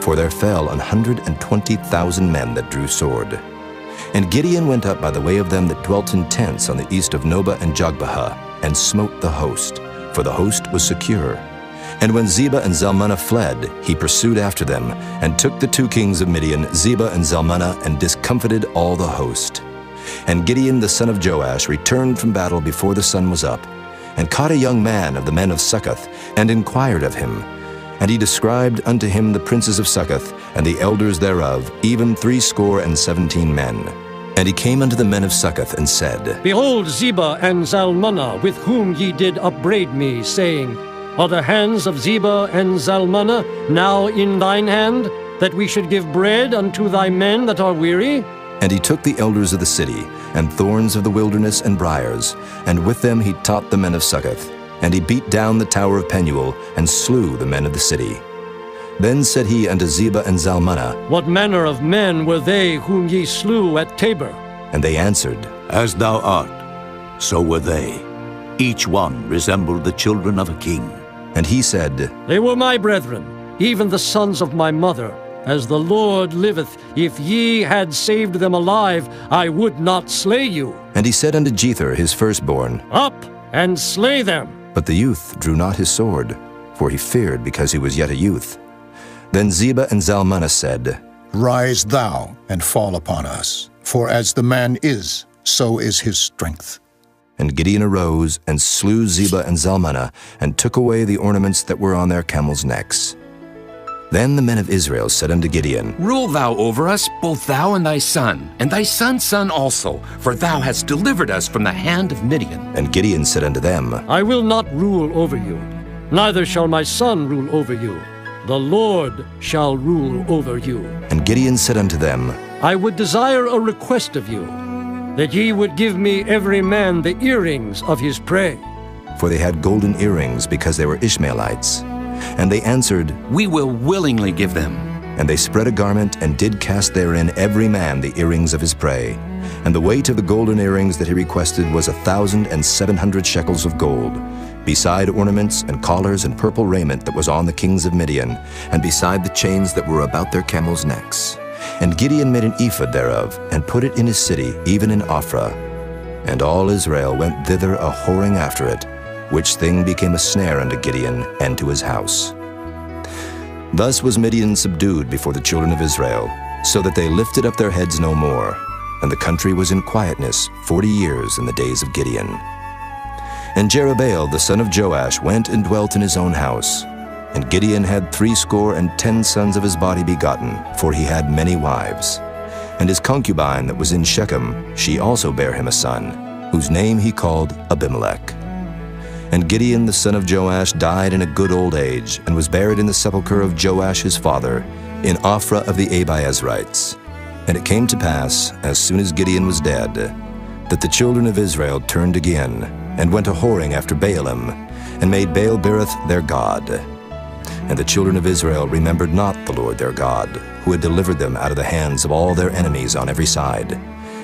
For there fell 120,000 men that drew sword. And Gideon went up by the way of them that dwelt in tents on the east of Nobah and Jogbehah, and smote the host, for the host was secure. And when Zebah and Zalmunna fled, he pursued after them, and took the 2 kings of Midian, Zebah and Zalmunna, and discomfited all the host. And Gideon the son of Joash returned from battle before the sun was up, and caught a young man of the men of Succoth, and inquired of him. And he described unto him the princes of Succoth, and the elders thereof, even 17 men. And he came unto the men of Succoth, and said, Behold Zebah and Zalmunna, with whom ye did upbraid me, saying, Are the hands of Zebah and Zalmunna now in thine hand, that we should give bread unto thy men that are weary? And he took the elders of the city, and thorns of the wilderness and briars, and with them he taught the men of Succoth. And he beat down the tower of Penuel, and slew the men of the city. Then said he unto Zebah and Zalmunna, What manner of men were they whom ye slew at Tabor? And they answered, As thou art, so were they. Each one resembled the children of a king. And he said, They were my brethren, even the sons of my mother. As the Lord liveth, if ye had saved them alive, I would not slay you. And he said unto Jether his firstborn, Up and slay them. But the youth drew not his sword, for he feared because he was yet a youth. Then Zebah and Zalmunna said, Rise thou and fall upon us, for as the man is, so is his strength. And Gideon arose and slew Zebah and Zalmunna, and took away the ornaments that were on their camels' necks. Then the men of Israel said unto Gideon, Rule thou over us, both thou and thy son, and thy son's son also, for thou hast delivered us from the hand of Midian. And Gideon said unto them, I will not rule over you, neither shall my son rule over you. The Lord shall rule over you. And Gideon said unto them, I would desire a request of you, that ye would give me every man the earrings of his prey. For they had golden earrings, because they were Ishmaelites. And they answered, We will willingly give them. And they spread a garment, and did cast therein every man the earrings of his prey. And the weight of the golden earrings that he requested was 1,700 shekels of gold, beside ornaments and collars and purple raiment that was on the kings of Midian, and beside the chains that were about their camels' necks. And Gideon made an ephod thereof, and put it in his city, even in Ophrah. And all Israel went thither a-whoring after it, which thing became a snare unto Gideon and to his house. Thus was Midian subdued before the children of Israel, so that they lifted up their heads no more, and the country was in quietness 40 years in the days of Gideon. And Jerubbaal the son of Joash went and dwelt in his own house. And Gideon had 70 sons of his body begotten, for he had many wives. And his concubine that was in Shechem, she also bare him a son, whose name he called Abimelech. And Gideon the son of Joash died in a good old age, and was buried in the sepulchre of Joash his father, in Ophrah of the Abiezrites. And it came to pass, as soon as Gideon was dead, that the children of Israel turned again, and went a-whoring after Baalim, and made Baal-berith their god. And the children of Israel remembered not the Lord their God, who had delivered them out of the hands of all their enemies on every side.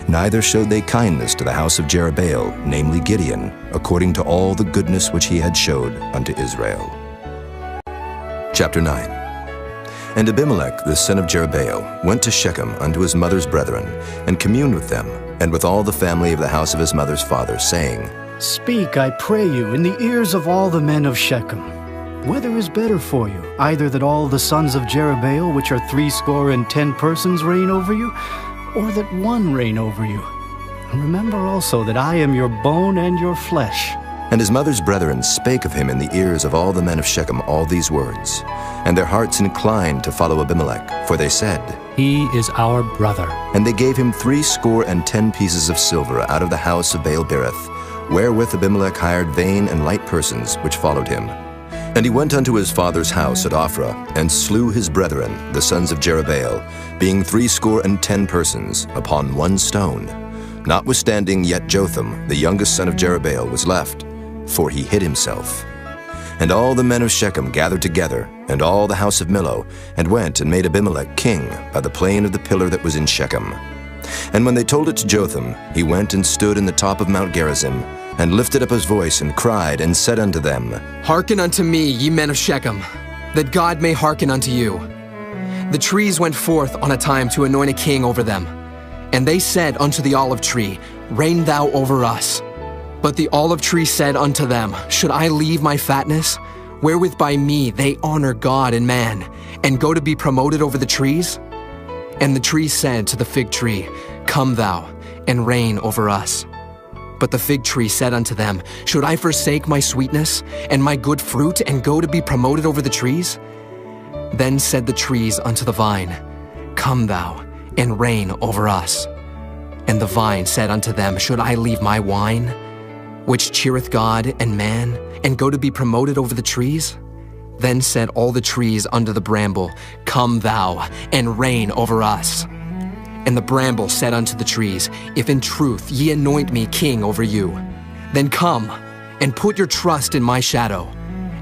Neither showed they kindness to the house of Jerubbaal, namely Gideon, according to all the goodness which he had showed unto Israel. Chapter 9. And Abimelech the son of Jerubbaal went to Shechem unto his mother's brethren, and communed with them, and with all the family of the house of his mother's father, saying, Speak, I pray you, in the ears of all the men of Shechem. Whether is better for you, either that all the sons of Jerubbaal, which are 70 persons, reign over you, or that one reign over you? And remember also that I am your bone and your flesh. And his mother's brethren spake of him in the ears of all the men of Shechem all these words. And their hearts inclined to follow Abimelech, for they said, He is our brother. And they gave him 70 pieces of silver out of the house of Baal-berith, wherewith Abimelech hired vain and light persons which followed him. And he went unto his father's house at Ophrah, and slew his brethren, the sons of Jerubbaal, being 70 persons, upon one stone. Notwithstanding yet Jotham, the youngest son of Jerubbaal, was left, for he hid himself. And all the men of Shechem gathered together, and all the house of Millo, and went and made Abimelech king by the plain of the pillar that was in Shechem. And when they told it to Jotham, he went and stood in the top of Mount Gerizim, and lifted up his voice, and cried, and said unto them, Hearken unto me, ye men of Shechem, that God may hearken unto you. The trees went forth on a time to anoint a king over them. And they said unto the olive tree, Reign thou over us. But the olive tree said unto them, Should I leave my fatness, wherewith by me they honor God and man, and go to be promoted over the trees? And the tree said to the fig tree, Come thou, and reign over us. But the fig tree said unto them, Should I forsake my sweetness and my good fruit, and go to be promoted over the trees? Then said the trees unto the vine, Come thou, and reign over us. And the vine said unto them, Should I leave my wine, which cheereth God and man, and go to be promoted over the trees? Then said all the trees unto the bramble, Come thou, and reign over us. And the bramble said unto the trees, If in truth ye anoint me king over you, then come, and put your trust in my shadow.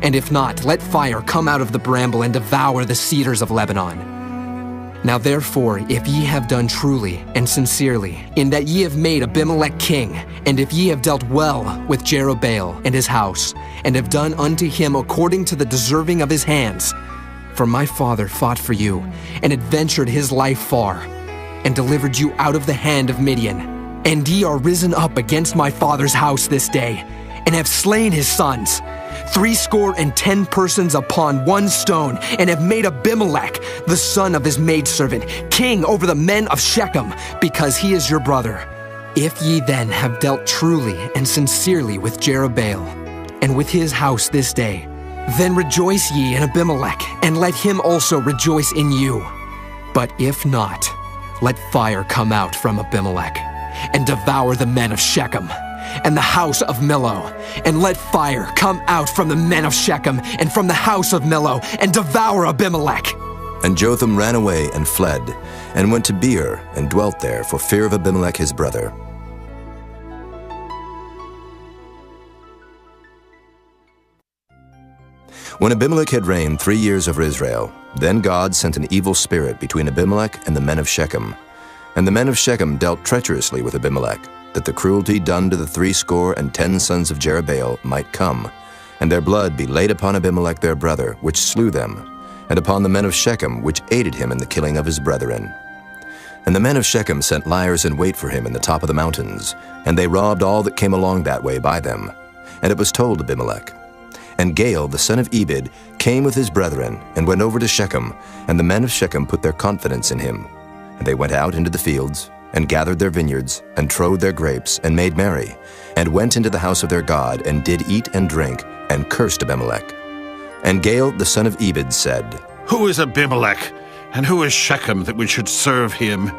And if not, let fire come out of the bramble, and devour the cedars of Lebanon. Now therefore, if ye have done truly and sincerely, in that ye have made Abimelech king, and if ye have dealt well with Jerubbaal and his house, and have done unto him according to the deserving of his hands, for my father fought for you, and adventured his life far, and delivered you out of the hand of Midian, and ye are risen up against my father's house this day, and have slain his sons, 70 persons upon one stone, and have made Abimelech, the son of his maidservant, king over the men of Shechem, because he is your brother. If ye then have dealt truly and sincerely with Jerubbaal, and with his house this day, then rejoice ye in Abimelech, and let him also rejoice in you. But if not, let fire come out from Abimelech, and devour the men of Shechem, and the house of Millo, and let fire come out from the men of Shechem, and from the house of Millo, and devour Abimelech. And Jotham ran away and fled, and went to Beer, and dwelt there for fear of Abimelech his brother. When Abimelech had reigned 3 years over Israel, then God sent an evil spirit between Abimelech and the men of Shechem. And the men of Shechem dealt treacherously with Abimelech, that the cruelty done to the 70 sons of Jerubbaal might come, and their blood be laid upon Abimelech their brother, which slew them, and upon the men of Shechem, which aided him in the killing of his brethren. And the men of Shechem sent liers in wait for him in the top of the mountains, and they robbed all that came along that way by them. And it was told Abimelech. And Gaal, the son of Ebed, came with his brethren, and went over to Shechem, and the men of Shechem put their confidence in him. And they went out into the fields, and gathered their vineyards, and trode their grapes, and made merry, and went into the house of their God, and did eat and drink, and cursed Abimelech. And Gaal the son of Ebed said, Who is Abimelech, and who is Shechem, that we should serve him?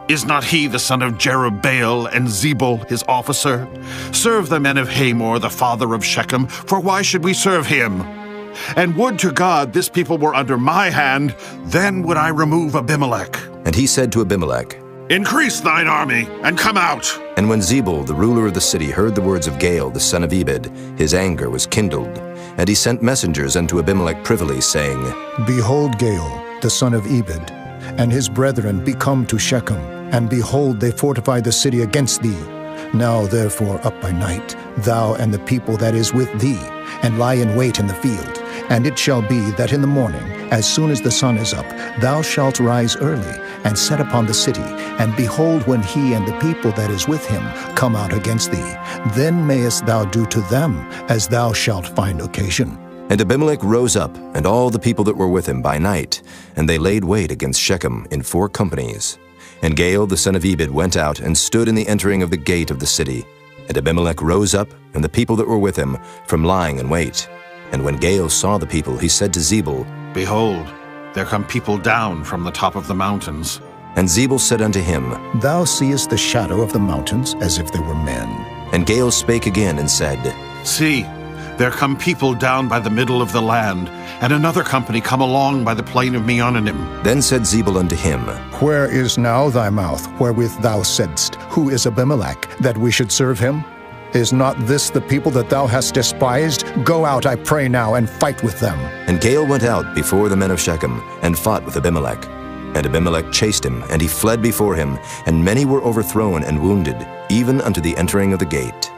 Is not he the son of Jerubbaal, and Zebul his officer? Serve the men of Hamor, the father of Shechem, for why should we serve him? And would to God this people were under my hand, then would I remove Abimelech. And he said to Abimelech, Increase thine army, and come out. And when Zebul, the ruler of the city, heard the words of Gaal, the son of Ebed, his anger was kindled. And he sent messengers unto Abimelech privily, saying, Behold, Gaal, the son of Ebed, and his brethren be come to Shechem, and behold, they fortify the city against thee. Now therefore up by night, thou and the people that is with thee, and lie in wait in the field. And it shall be that in the morning, as soon as the sun is up, thou shalt rise early, and set upon the city, and behold, when he and the people that is with him come out against thee, then mayest thou do to them as thou shalt find occasion. And Abimelech rose up, and all the people that were with him by night, and they laid wait against Shechem in 4 companies. And Gaal the son of Ebed went out, and stood in the entering of the gate of the city. And Abimelech rose up, and the people that were with him, from lying in wait. And when Gaal saw the people, he said to Zebul, Behold, there come people down from the top of the mountains. And Zebul said unto him, Thou seest the shadow of the mountains, as if they were men. And Gaal spake again, and said, See, there come people down by the middle of the land, and another company come along by the plain of Meonanim. Then said Zebul unto him, Where is now thy mouth, wherewith thou saidst, Who is Abimelech, that we should serve him? Is not this the people that thou hast despised? Go out, I pray now, and fight with them. And Gaal went out before the men of Shechem, and fought with Abimelech. And Abimelech chased him, and he fled before him, and many were overthrown and wounded, even unto the entering of the gate.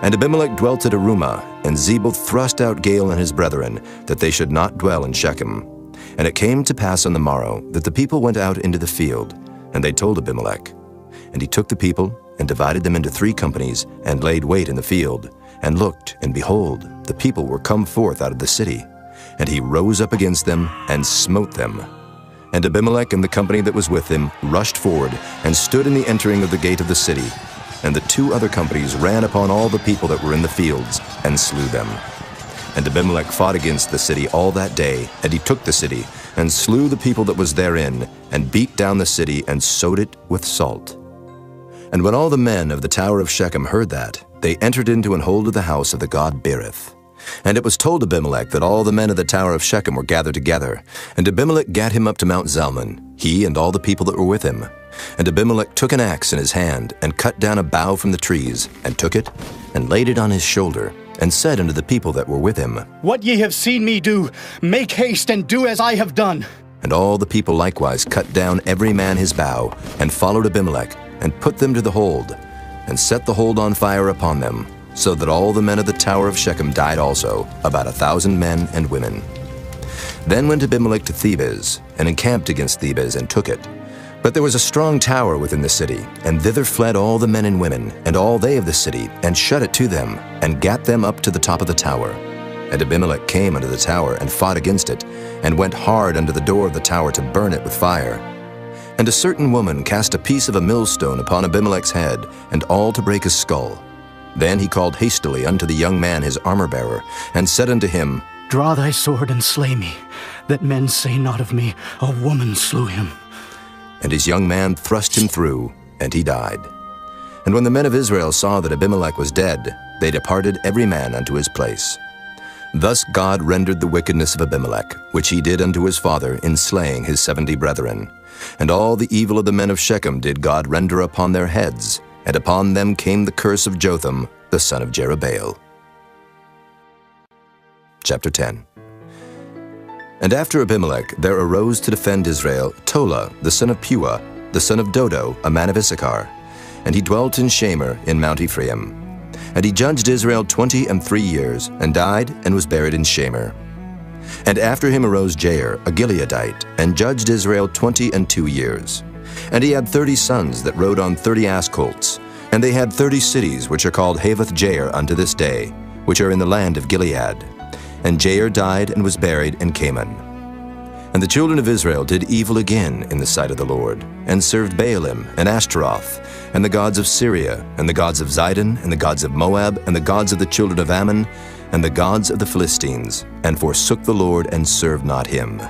And Abimelech dwelt at Arumah, and Zebul thrust out Gaal and his brethren, that they should not dwell in Shechem. And it came to pass on the morrow, that the people went out into the field, and they told Abimelech. And he took the people, and divided them into 3 companies, and laid wait in the field, and looked, and behold, the people were come forth out of the city. And he rose up against them, and smote them. And Abimelech and the company that was with him rushed forward and stood in the entering of the gate of the city. And the 2 other companies ran upon all the people that were in the fields and slew them. And Abimelech fought against the city all that day, and he took the city, and slew the people that was therein, and beat down the city, and sowed it with salt. And when all the men of the tower of Shechem heard that, they entered into and hold of the house of the god Berith. And it was told Abimelech that all the men of the tower of Shechem were gathered together. And Abimelech gat him up to Mount Zalmon, he and all the people that were with him. And Abimelech took an axe in his hand, and cut down a bough from the trees, and took it, and laid it on his shoulder, and said unto the people that were with him, What ye have seen me do, make haste and do as I have done. And all the people likewise cut down every man his bough, and followed Abimelech, and put them to the hold, and set the hold on fire upon them, so that all the men of the tower of Shechem died also, about 1,000 men and women. Then went Abimelech to Thebez, and encamped against Thebez, and took it. But there was a strong tower within the city, and thither fled all the men and women, and all they of the city, and shut it to them, and gat them up to the top of the tower. And Abimelech came unto the tower, and fought against it, and went hard unto the door of the tower to burn it with fire. And a certain woman cast a piece of a millstone upon Abimelech's head, and all to break his skull. Then he called hastily unto the young man his armor-bearer, and said unto him, Draw thy sword and slay me, that men say not of me, A woman slew him. And his young man thrust him through, and he died. And when the men of Israel saw that Abimelech was dead, they departed every man unto his place. Thus God rendered the wickedness of Abimelech, which he did unto his father in slaying his 70 brethren. And all the evil of the men of Shechem did God render upon their heads, and upon them came the curse of Jotham, the son of Jerubbaal. Chapter 10. And after Abimelech there arose to defend Israel Tola, the son of Puah, the son of Dodo, a man of Issachar. And he dwelt in Shamer in Mount Ephraim. And he judged Israel 23 years, and died, and was buried in Shamer. And after him arose Jair, a Gileadite, and judged Israel 22 years. And he had 30 sons that rode on 30 ass colts. And they had 30 cities, which are called Havoth Jair unto this day, which are in the land of Gilead. And Jair died and was buried in Canaan. And the children of Israel did evil again in the sight of the Lord, and served Baalim and Ashtaroth, and the gods of Syria, and the gods of Zidon, and the gods of Moab, and the gods of the children of Ammon, and the gods of the Philistines, and forsook the Lord, and served not him.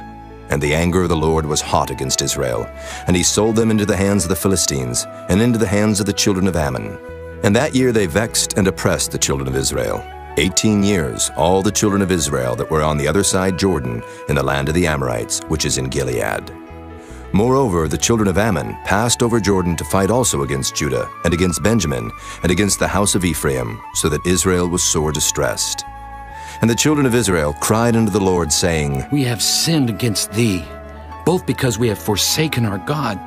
And the anger of the Lord was hot against Israel, and he sold them into the hands of the Philistines, and into the hands of the children of Ammon. And that year they vexed and oppressed the children of Israel. 18 years, all the children of Israel that were on the other side Jordan, in the land of the Amorites, which is in Gilead. Moreover, the children of Ammon passed over Jordan to fight also against Judah, and against Benjamin, and against the house of Ephraim, so that Israel was sore distressed. And the children of Israel cried unto the Lord, saying, We have sinned against thee, both because we have forsaken our God,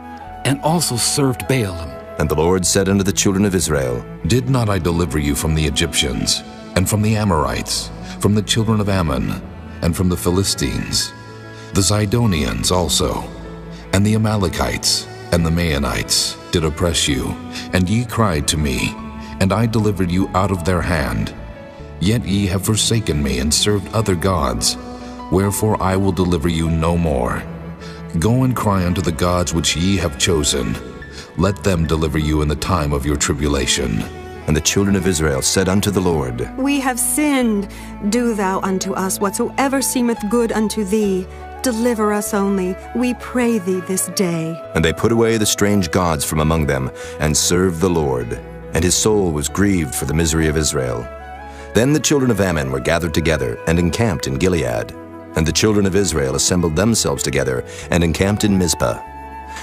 and also served Baalim. And the Lord said unto the children of Israel, Did not I deliver you from the Egyptians, and from the Amorites, from the children of Ammon, and from the Philistines, the Zidonians also, and the Amalekites, and the Maonites did oppress you, and ye cried to me, and I delivered you out of their hand. Yet ye have forsaken me, and served other gods, wherefore I will deliver you no more. Go and cry unto the gods which ye have chosen. Let them deliver you in the time of your tribulation. And the children of Israel said unto the Lord, We have sinned. Do thou unto us whatsoever seemeth good unto thee. Deliver us only, we pray thee this day. And they put away the strange gods from among them, and served the Lord. And his soul was grieved for the misery of Israel. Then the children of Ammon were gathered together, and encamped in Gilead. And the children of Israel assembled themselves together, and encamped in Mizpah.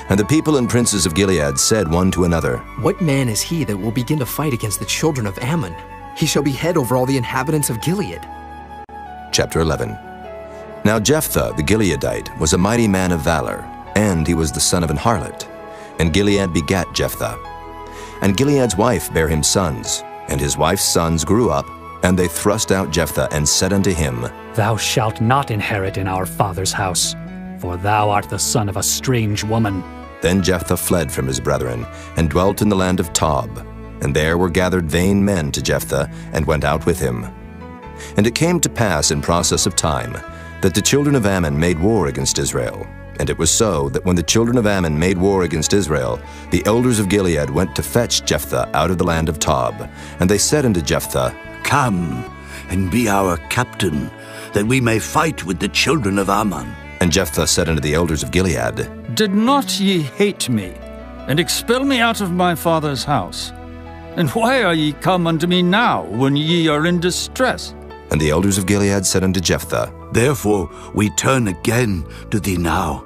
And the people and princes of Gilead said one to another, What man is he that will begin to fight against the children of Ammon? He shall be head over all the inhabitants of Gilead. Chapter 11. Now Jephthah the Gileadite was a mighty man of valor, and he was the son of an harlot. And Gilead begat Jephthah. And Gilead's wife bare him sons, and his wife's sons grew up, and they thrust out Jephthah, and said unto him, Thou shalt not inherit in our father's house, for thou art the son of a strange woman. Then Jephthah fled from his brethren, and dwelt in the land of Tob. And there were gathered vain men to Jephthah, and went out with him. And it came to pass in process of time, that the children of Ammon made war against Israel. And it was so that when the children of Ammon made war against Israel, the elders of Gilead went to fetch Jephthah out of the land of Tob. And they said unto Jephthah, Come, and be our captain, that we may fight with the children of Ammon. And Jephthah said unto the elders of Gilead, Did not ye hate me, and expel me out of my father's house? And why are ye come unto me now, when ye are in distress? And the elders of Gilead said unto Jephthah, Therefore we turn again to thee now,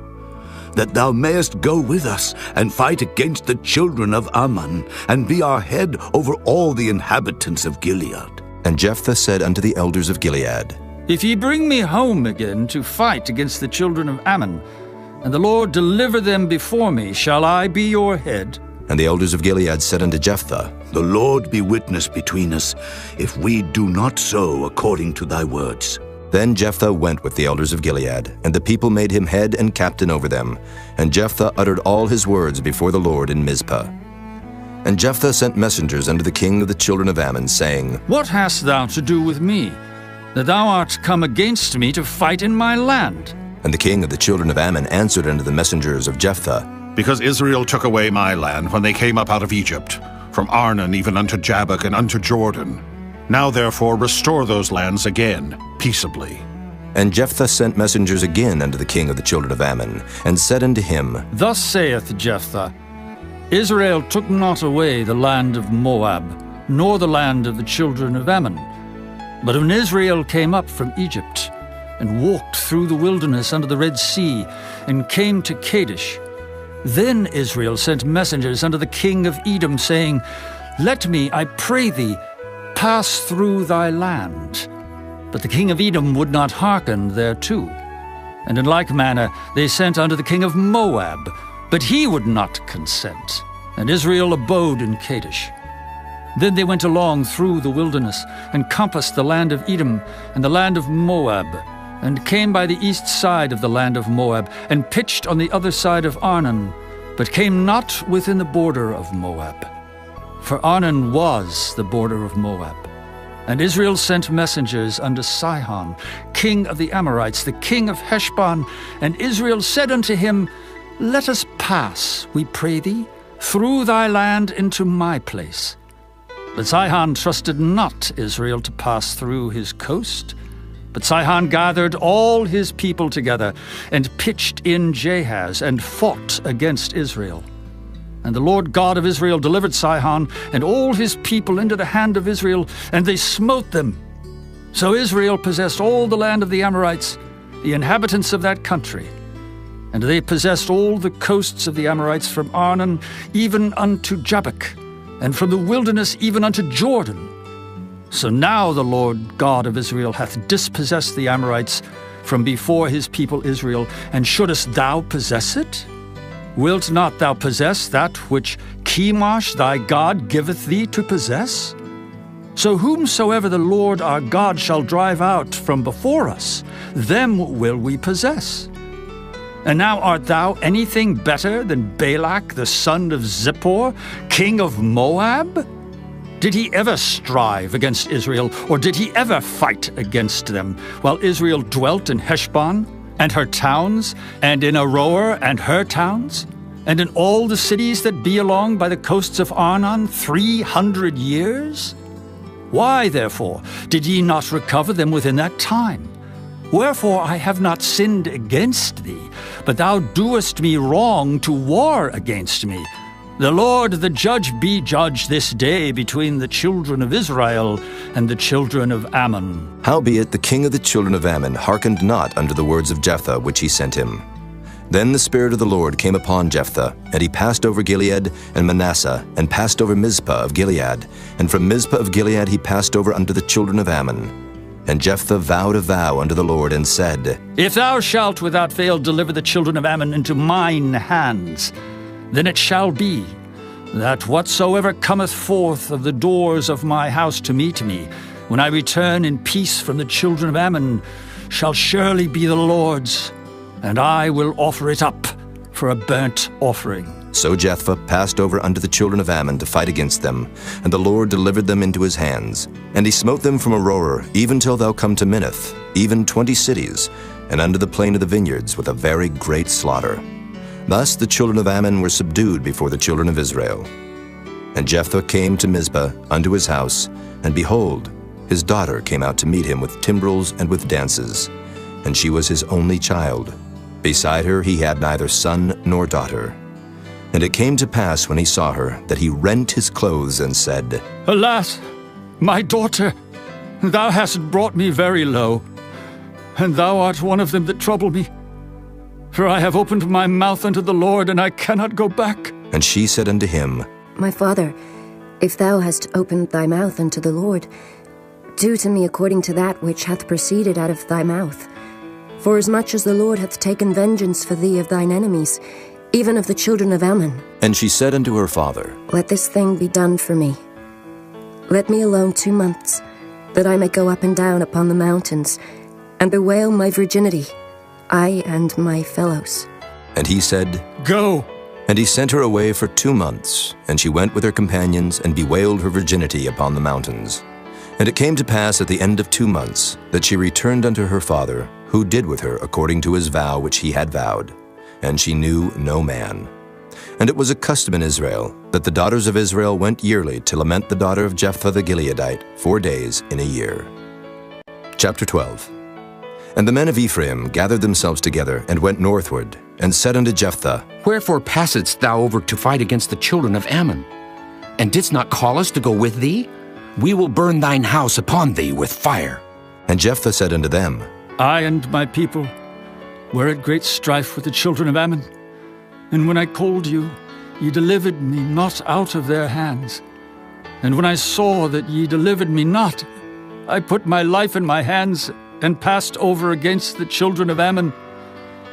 that thou mayest go with us and fight against the children of Ammon, and be our head over all the inhabitants of Gilead. And Jephthah said unto the elders of Gilead, If ye bring me home again to fight against the children of Ammon, and the Lord deliver them before me, shall I be your head? And the elders of Gilead said unto Jephthah, The Lord be witness between us, if we do not so according to thy words. Then Jephthah went with the elders of Gilead, and the people made him head and captain over them. And Jephthah uttered all his words before the Lord in Mizpah. And Jephthah sent messengers unto the king of the children of Ammon, saying, What hast thou to do with me, that thou art come against me to fight in my land? And the king of the children of Ammon answered unto the messengers of Jephthah, Because Israel took away my land when they came up out of Egypt, from Arnon even unto Jabbok and unto Jordan. Now therefore restore those lands again, peaceably. And Jephthah sent messengers again unto the king of the children of Ammon, and said unto him, Thus saith Jephthah, Israel took not away the land of Moab, nor the land of the children of Ammon. But when Israel came up from Egypt, and walked through the wilderness under the Red Sea, and came to Kadesh, then Israel sent messengers unto the king of Edom, saying, Let me, I pray thee, pass through thy land. But the king of Edom would not hearken thereto. And in like manner they sent unto the king of Moab, but he would not consent. And Israel abode in Kadesh. Then they went along through the wilderness, and compassed the land of Edom and the land of Moab, and came by the east side of the land of Moab, and pitched on the other side of Arnon, but came not within the border of Moab. For Arnon was the border of Moab. And Israel sent messengers unto Sihon, king of the Amorites, the king of Heshbon. And Israel said unto him, Let us pass, we pray thee, through thy land into my place. But Sihon trusted not Israel to pass through his coast. But Sihon gathered all his people together, and pitched in Jahaz, and fought against Israel. And the Lord God of Israel delivered Sihon and all his people into the hand of Israel, and they smote them. So Israel possessed all the land of the Amorites, the inhabitants of that country. And they possessed all the coasts of the Amorites from Arnon even unto Jabbok, and from the wilderness even unto Jordan. So now the Lord God of Israel hath dispossessed the Amorites from before his people Israel, and shouldest thou possess it? Wilt not thou possess that which Chemosh thy God giveth thee to possess? So whomsoever the Lord our God shall drive out from before us, them will we possess. And now art thou anything better than Balak the son of Zippor, king of Moab? Did he ever strive against Israel, or did he ever fight against them, while Israel dwelt in Heshbon and her towns, and in Aroer and her towns, and in all the cities that be along by the coasts of Arnon 300 years? Why, therefore, did ye not recover them within that time? Wherefore I have not sinned against thee, but thou doest me wrong to war against me. The Lord the judge be judge this day between the children of Israel and the children of Ammon. Howbeit the king of the children of Ammon hearkened not unto the words of Jephthah which he sent him. Then the Spirit of the Lord came upon Jephthah, and he passed over Gilead and Manasseh, and passed over Mizpah of Gilead, and from Mizpah of Gilead he passed over unto the children of Ammon. And Jephthah vowed a vow unto the Lord, and said, If thou shalt without fail deliver the children of Ammon into mine hands, then it shall be, that whatsoever cometh forth of the doors of my house to meet me, when I return in peace from the children of Ammon, shall surely be the Lord's, and I will offer it up for a burnt offering. So Jephthah passed over unto the children of Ammon to fight against them, and the Lord delivered them into his hands. And he smote them from Aroer, even till thou come to Minnith, even 20 cities. and unto the plain of the vineyards with a very great slaughter. Thus the children of Ammon were subdued before the children of Israel. And Jephthah came to Mizpah unto his house, and behold, his daughter came out to meet him with timbrels and with dances, and she was his only child. Beside her he had neither son nor daughter. And it came to pass when he saw her, that he rent his clothes and said, Alas, my daughter, thou hast brought me very low, and thou art one of them that trouble me. For I have opened my mouth unto the Lord, and I cannot go back. And she said unto him, My father, if thou hast opened thy mouth unto the Lord, do to me according to that which hath proceeded out of thy mouth. For as much as the Lord hath taken vengeance for thee of thine enemies, even of the children of Ammon. And she said unto her father, Let this thing be done for me. Let me alone 2 months, that I may go up and down upon the mountains, and bewail my virginity, I and my fellows. And he said, Go. And he sent her away for 2 months, and she went with her companions, and bewailed her virginity upon the mountains. And it came to pass at the end of 2 months, that she returned unto her father, who did with her according to his vow which he had vowed. And she knew no man. And it was a custom in Israel, that the daughters of Israel went yearly to lament the daughter of Jephthah the Gileadite 4 days in a year. Chapter 12. And the men of Ephraim gathered themselves together, and went northward, and said unto Jephthah, Wherefore passedst thou over to fight against the children of Ammon? And didst not call us to go with thee? We will burn thine house upon thee with fire. And Jephthah said unto them, I and my people were at great strife with the children of Ammon. And when I called you, ye delivered me not out of their hands. And when I saw that ye delivered me not, I put my life in my hands, and passed over against the children of Ammon.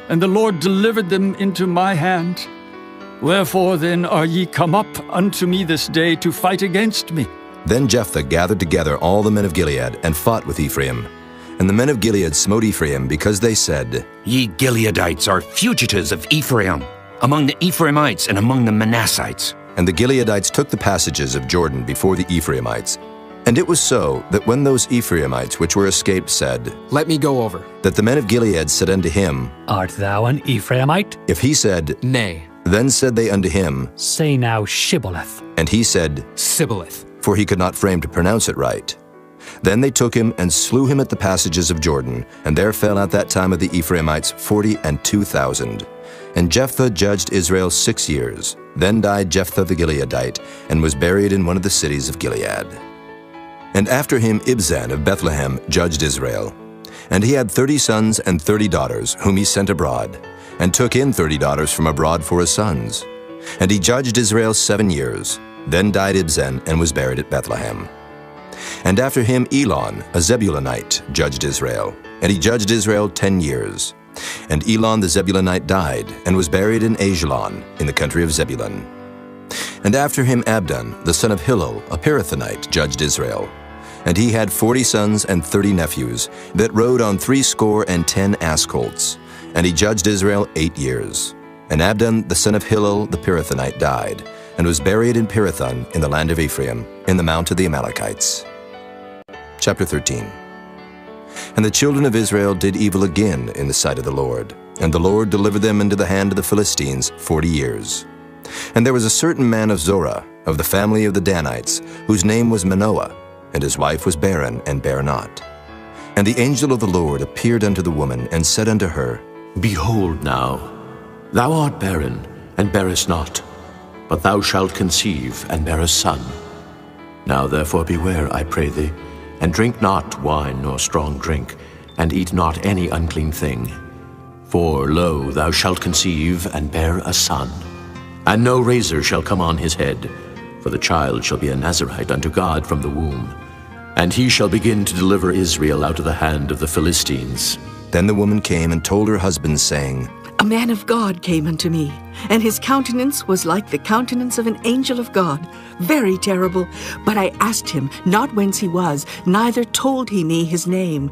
And the Lord delivered them into my hand. Wherefore then are ye come up unto me this day to fight against me? Then Jephthah gathered together all the men of Gilead, and fought with Ephraim. And the men of Gilead smote Ephraim, because they said, Ye Gileadites are fugitives of Ephraim, among the Ephraimites and among the Manassites. And the Gileadites took the passages of Jordan before the Ephraimites. And it was so, that when those Ephraimites which were escaped said, Let me go over, that the men of Gilead said unto him, Art thou an Ephraimite? If he said, Nay. Then said they unto him, Say now Shibboleth. And he said, Sibboleth. For he could not frame to pronounce it right. Then they took him, and slew him at the passages of Jordan, and there fell at that time of the Ephraimites 42,000. And Jephthah judged Israel 6 years. Then died Jephthah the Gileadite, and was buried in one of the cities of Gilead. And after him Ibzan of Bethlehem judged Israel. And he had 30 sons and 30 daughters, whom he sent abroad, and took in 30 daughters from abroad for his sons. And he judged Israel 7 years. Then died Ibzan, and was buried at Bethlehem. And after him Elon, a Zebulunite, judged Israel. And he judged Israel 10 years. And Elon the Zebulunite died, and was buried in Ajalon, in the country of Zebulun. And after him Abdon, the son of Hillel, a Pirathonite, judged Israel. And he had 40 sons and 30 nephews, that rode on 70 ass colts. And he judged Israel 8 years. And Abdon, the son of Hillel, the Pirathonite, died, and was buried in Pirathon, in the land of Ephraim, in the mount of the Amalekites. Chapter 13. And the children of Israel did evil again in the sight of the Lord, and the Lord delivered them into the hand of the Philistines 40 years. And there was a certain man of Zorah, of the family of the Danites, whose name was Manoah, and his wife was barren, and bare not. And the angel of the Lord appeared unto the woman, and said unto her, Behold now, thou art barren, and bearest not, but thou shalt conceive, and bear a son. Now therefore beware, I pray thee, and drink not wine nor strong drink, and eat not any unclean thing. For, lo, thou shalt conceive, and bear a son. And no razor shall come on his head, for the child shall be a Nazarite unto God from the womb. And he shall begin to deliver Israel out of the hand of the Philistines. Then the woman came and told her husband, saying, A man of God came unto me, and his countenance was like the countenance of an angel of God, very terrible. But I asked him not whence he was, neither told he me his name.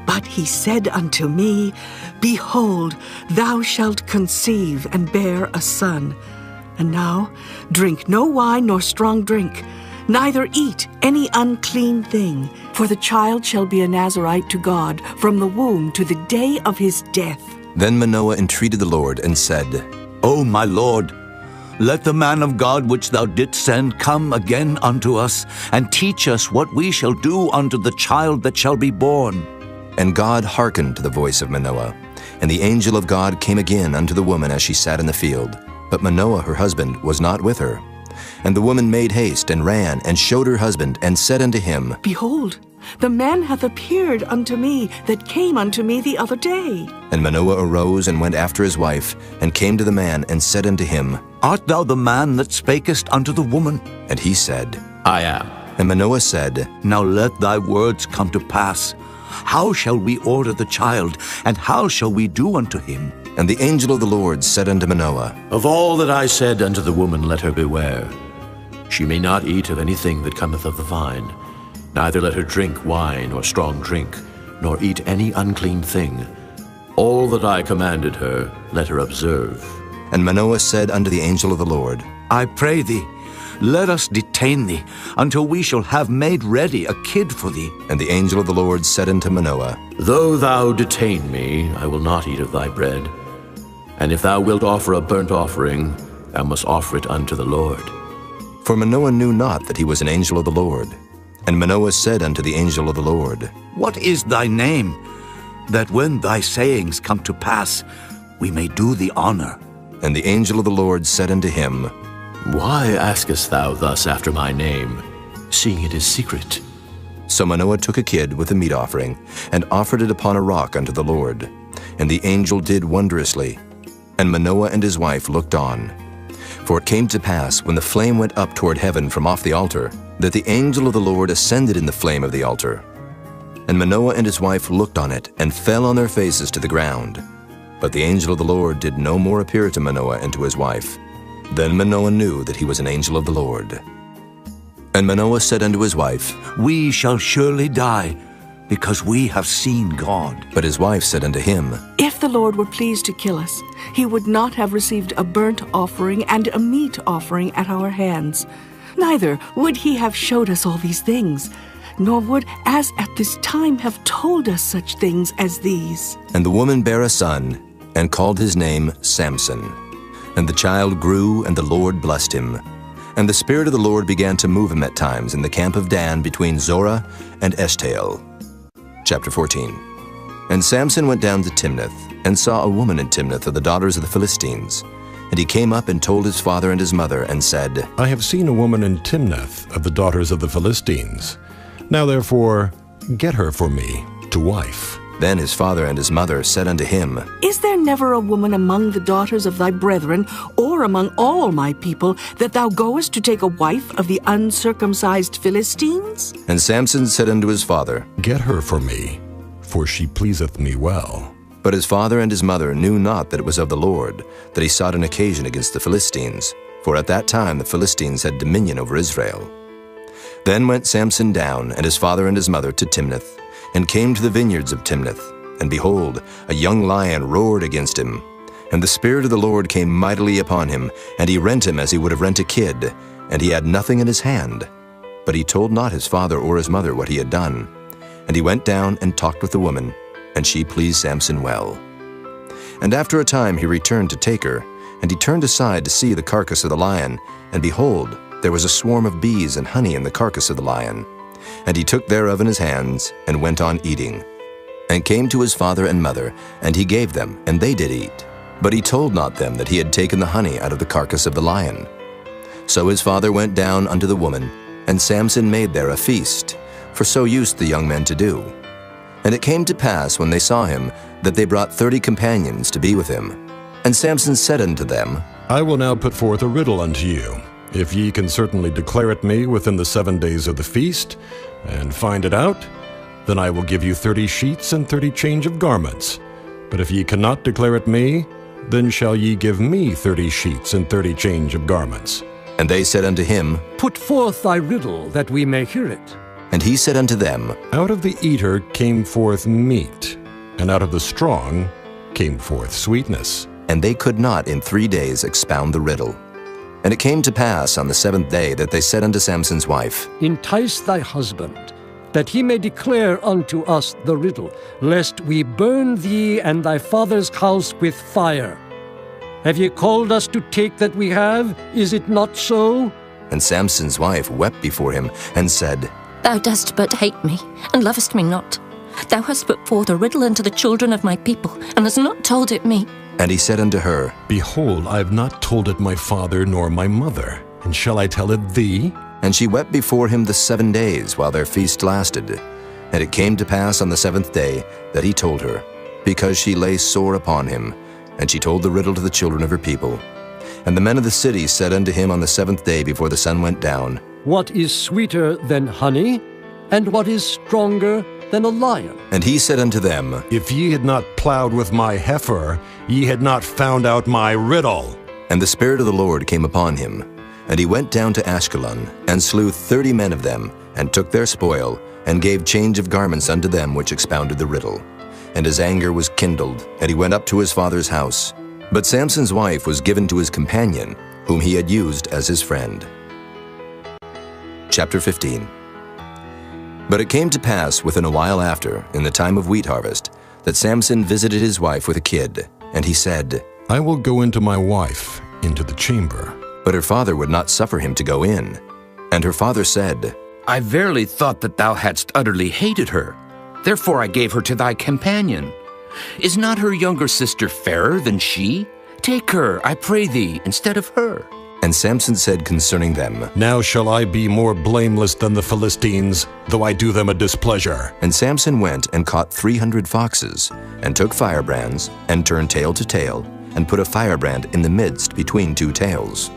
But he said unto me, Behold, thou shalt conceive, and bear a son. And now drink no wine nor strong drink, neither eat any unclean thing, for the child shall be a Nazirite to God from the womb to the day of his death. Then Manoah entreated the Lord and said, O my Lord, let the man of God which thou didst send come again unto us, and teach us what we shall do unto the child that shall be born. And God hearkened to the voice of Manoah. And the angel of God came again unto the woman as she sat in the field. But Manoah her husband was not with her. And the woman made haste, and ran, and showed her husband, and said unto him, Behold, the man hath appeared unto me that came unto me the other day. And Manoah arose and went after his wife, and came to the man, and said unto him, Art thou the man that spakest unto the woman? And he said, I am. And Manoah said, Now let thy words come to pass. How shall we order the child, and how shall we do unto him? And the angel of the Lord said unto Manoah, Of all that I said unto the woman, let her beware. She may not eat of anything that cometh of the vine, neither let her drink wine or strong drink, nor eat any unclean thing. All that I commanded her, let her observe. And Manoah said unto the angel of the Lord, I pray thee, let us detain thee, until we shall have made ready a kid for thee. And the angel of the Lord said unto Manoah, Though thou detain me, I will not eat of thy bread. And if thou wilt offer a burnt offering, thou must offer it unto the Lord. For Manoah knew not that he was an angel of the Lord. And Manoah said unto the angel of the Lord, What is thy name, that when thy sayings come to pass, we may do thee honor? And the angel of the Lord said unto him, Why askest thou thus after my name, seeing it is secret? So Manoah took a kid with a meat offering, and offered it upon a rock unto the Lord. And the angel did wondrously. And Manoah and his wife looked on. For it came to pass, when the flame went up toward heaven from off the altar, that the angel of the Lord ascended in the flame of the altar. And Manoah and his wife looked on it, and fell on their faces to the ground. But the angel of the Lord did no more appear to Manoah and to his wife. Then Manoah knew that he was an angel of the Lord. And Manoah said unto his wife, We shall surely die, because we have seen God. But his wife said unto him, If the Lord were pleased to kill us, he would not have received a burnt offering and a meat offering at our hands. Neither would he have showed us all these things, nor would, as at this time, have told us such things as these. And the woman bare a son, and called his name Samson. And the child grew, and the Lord blessed him. And the Spirit of the Lord began to move him at times in the camp of Dan between Zorah and Eshtaol. Chapter 14. And Samson went down to Timnath, and saw a woman in Timnath of the daughters of the Philistines. And he came up and told his father and his mother, and said, I have seen a woman in Timnath of the daughters of the Philistines. Now therefore, get her for me to wife. Then his father and his mother said unto him, Is there never a woman among the daughters of thy brethren, or among all my people, that thou goest to take a wife of the uncircumcised Philistines? And Samson said unto his father, Get her for me, for she pleaseth me well. But his father and his mother knew not that it was of the Lord, that he sought an occasion against the Philistines, for at that time the Philistines had dominion over Israel. Then went Samson down, and his father and his mother, to Timnath, and came to the vineyards of Timnath. And behold, a young lion roared against him. And the Spirit of the Lord came mightily upon him, and he rent him as he would have rent a kid, and he had nothing in his hand. But he told not his father or his mother what he had done. And he went down and talked with the woman, and she pleased Samson well. And after a time he returned to take her, and he turned aside to see the carcass of the lion, and behold, there was a swarm of bees and honey in the carcass of the lion. And he took thereof in his hands, and went on eating. And came to his father and mother, and he gave them, and they did eat. But he told not them that he had taken the honey out of the carcass of the lion. So his father went down unto the woman, and Samson made there a feast, for so used the young men to do. And it came to pass, when they saw him, that they brought 30 companions to be with him. And Samson said unto them, I will now put forth a riddle unto you. If ye can certainly declare it me within the 7 days of the feast, and find it out, then I will give you 30 sheets and 30 change of garments. But if ye cannot declare it me, then shall ye give me 30 sheets and 30 change of garments. And they said unto him, Put forth thy riddle, that we may hear it. And he said unto them, Out of the eater came forth meat, and out of the strong came forth sweetness. And they could not in 3 days expound the riddle. And it came to pass on the 7th day that they said unto Samson's wife, Entice thy husband, that he may declare unto us the riddle, lest we burn thee and thy father's house with fire. Have ye called us to take that we have? Is it not so? And Samson's wife wept before him, and said, Thou dost but hate me, and lovest me not. Thou hast put forth a riddle unto the children of my people, and hast not told it me. And he said unto her, Behold, I have not told it my father nor my mother, and shall I tell it thee? And she wept before him the 7 days while their feast lasted. And it came to pass on the 7th day that he told her, because she lay sore upon him. And she told the riddle to the children of her people. And the men of the city said unto him on the 7th day before the sun went down, What is sweeter than honey, and what is stronger than a lion? And he said unto them, If ye had not plowed with my heifer, ye had not found out my riddle. And the Spirit of the Lord came upon him. And he went down to Ashkelon, and slew 30 men of them, and took their spoil, and gave change of garments unto them which expounded the riddle. And his anger was kindled, and he went up to his father's house. But Samson's wife was given to his companion, whom he had used as his friend. Chapter 15. But it came to pass within a while after, in the time of wheat harvest, that Samson visited his wife with a kid. And he said, I will go into my wife, into the chamber. But her father would not suffer him to go in. And her father said, I verily thought that thou hadst utterly hated her. Therefore I gave her to thy companion. Is not her younger sister fairer than she? Take her, I pray thee, instead of her. And Samson said concerning them, Now shall I be more blameless than the Philistines, though I do them a displeasure. And Samson went and caught 300 foxes, and took firebrands, and turned tail to tail, and put a firebrand in the midst between 2 tails.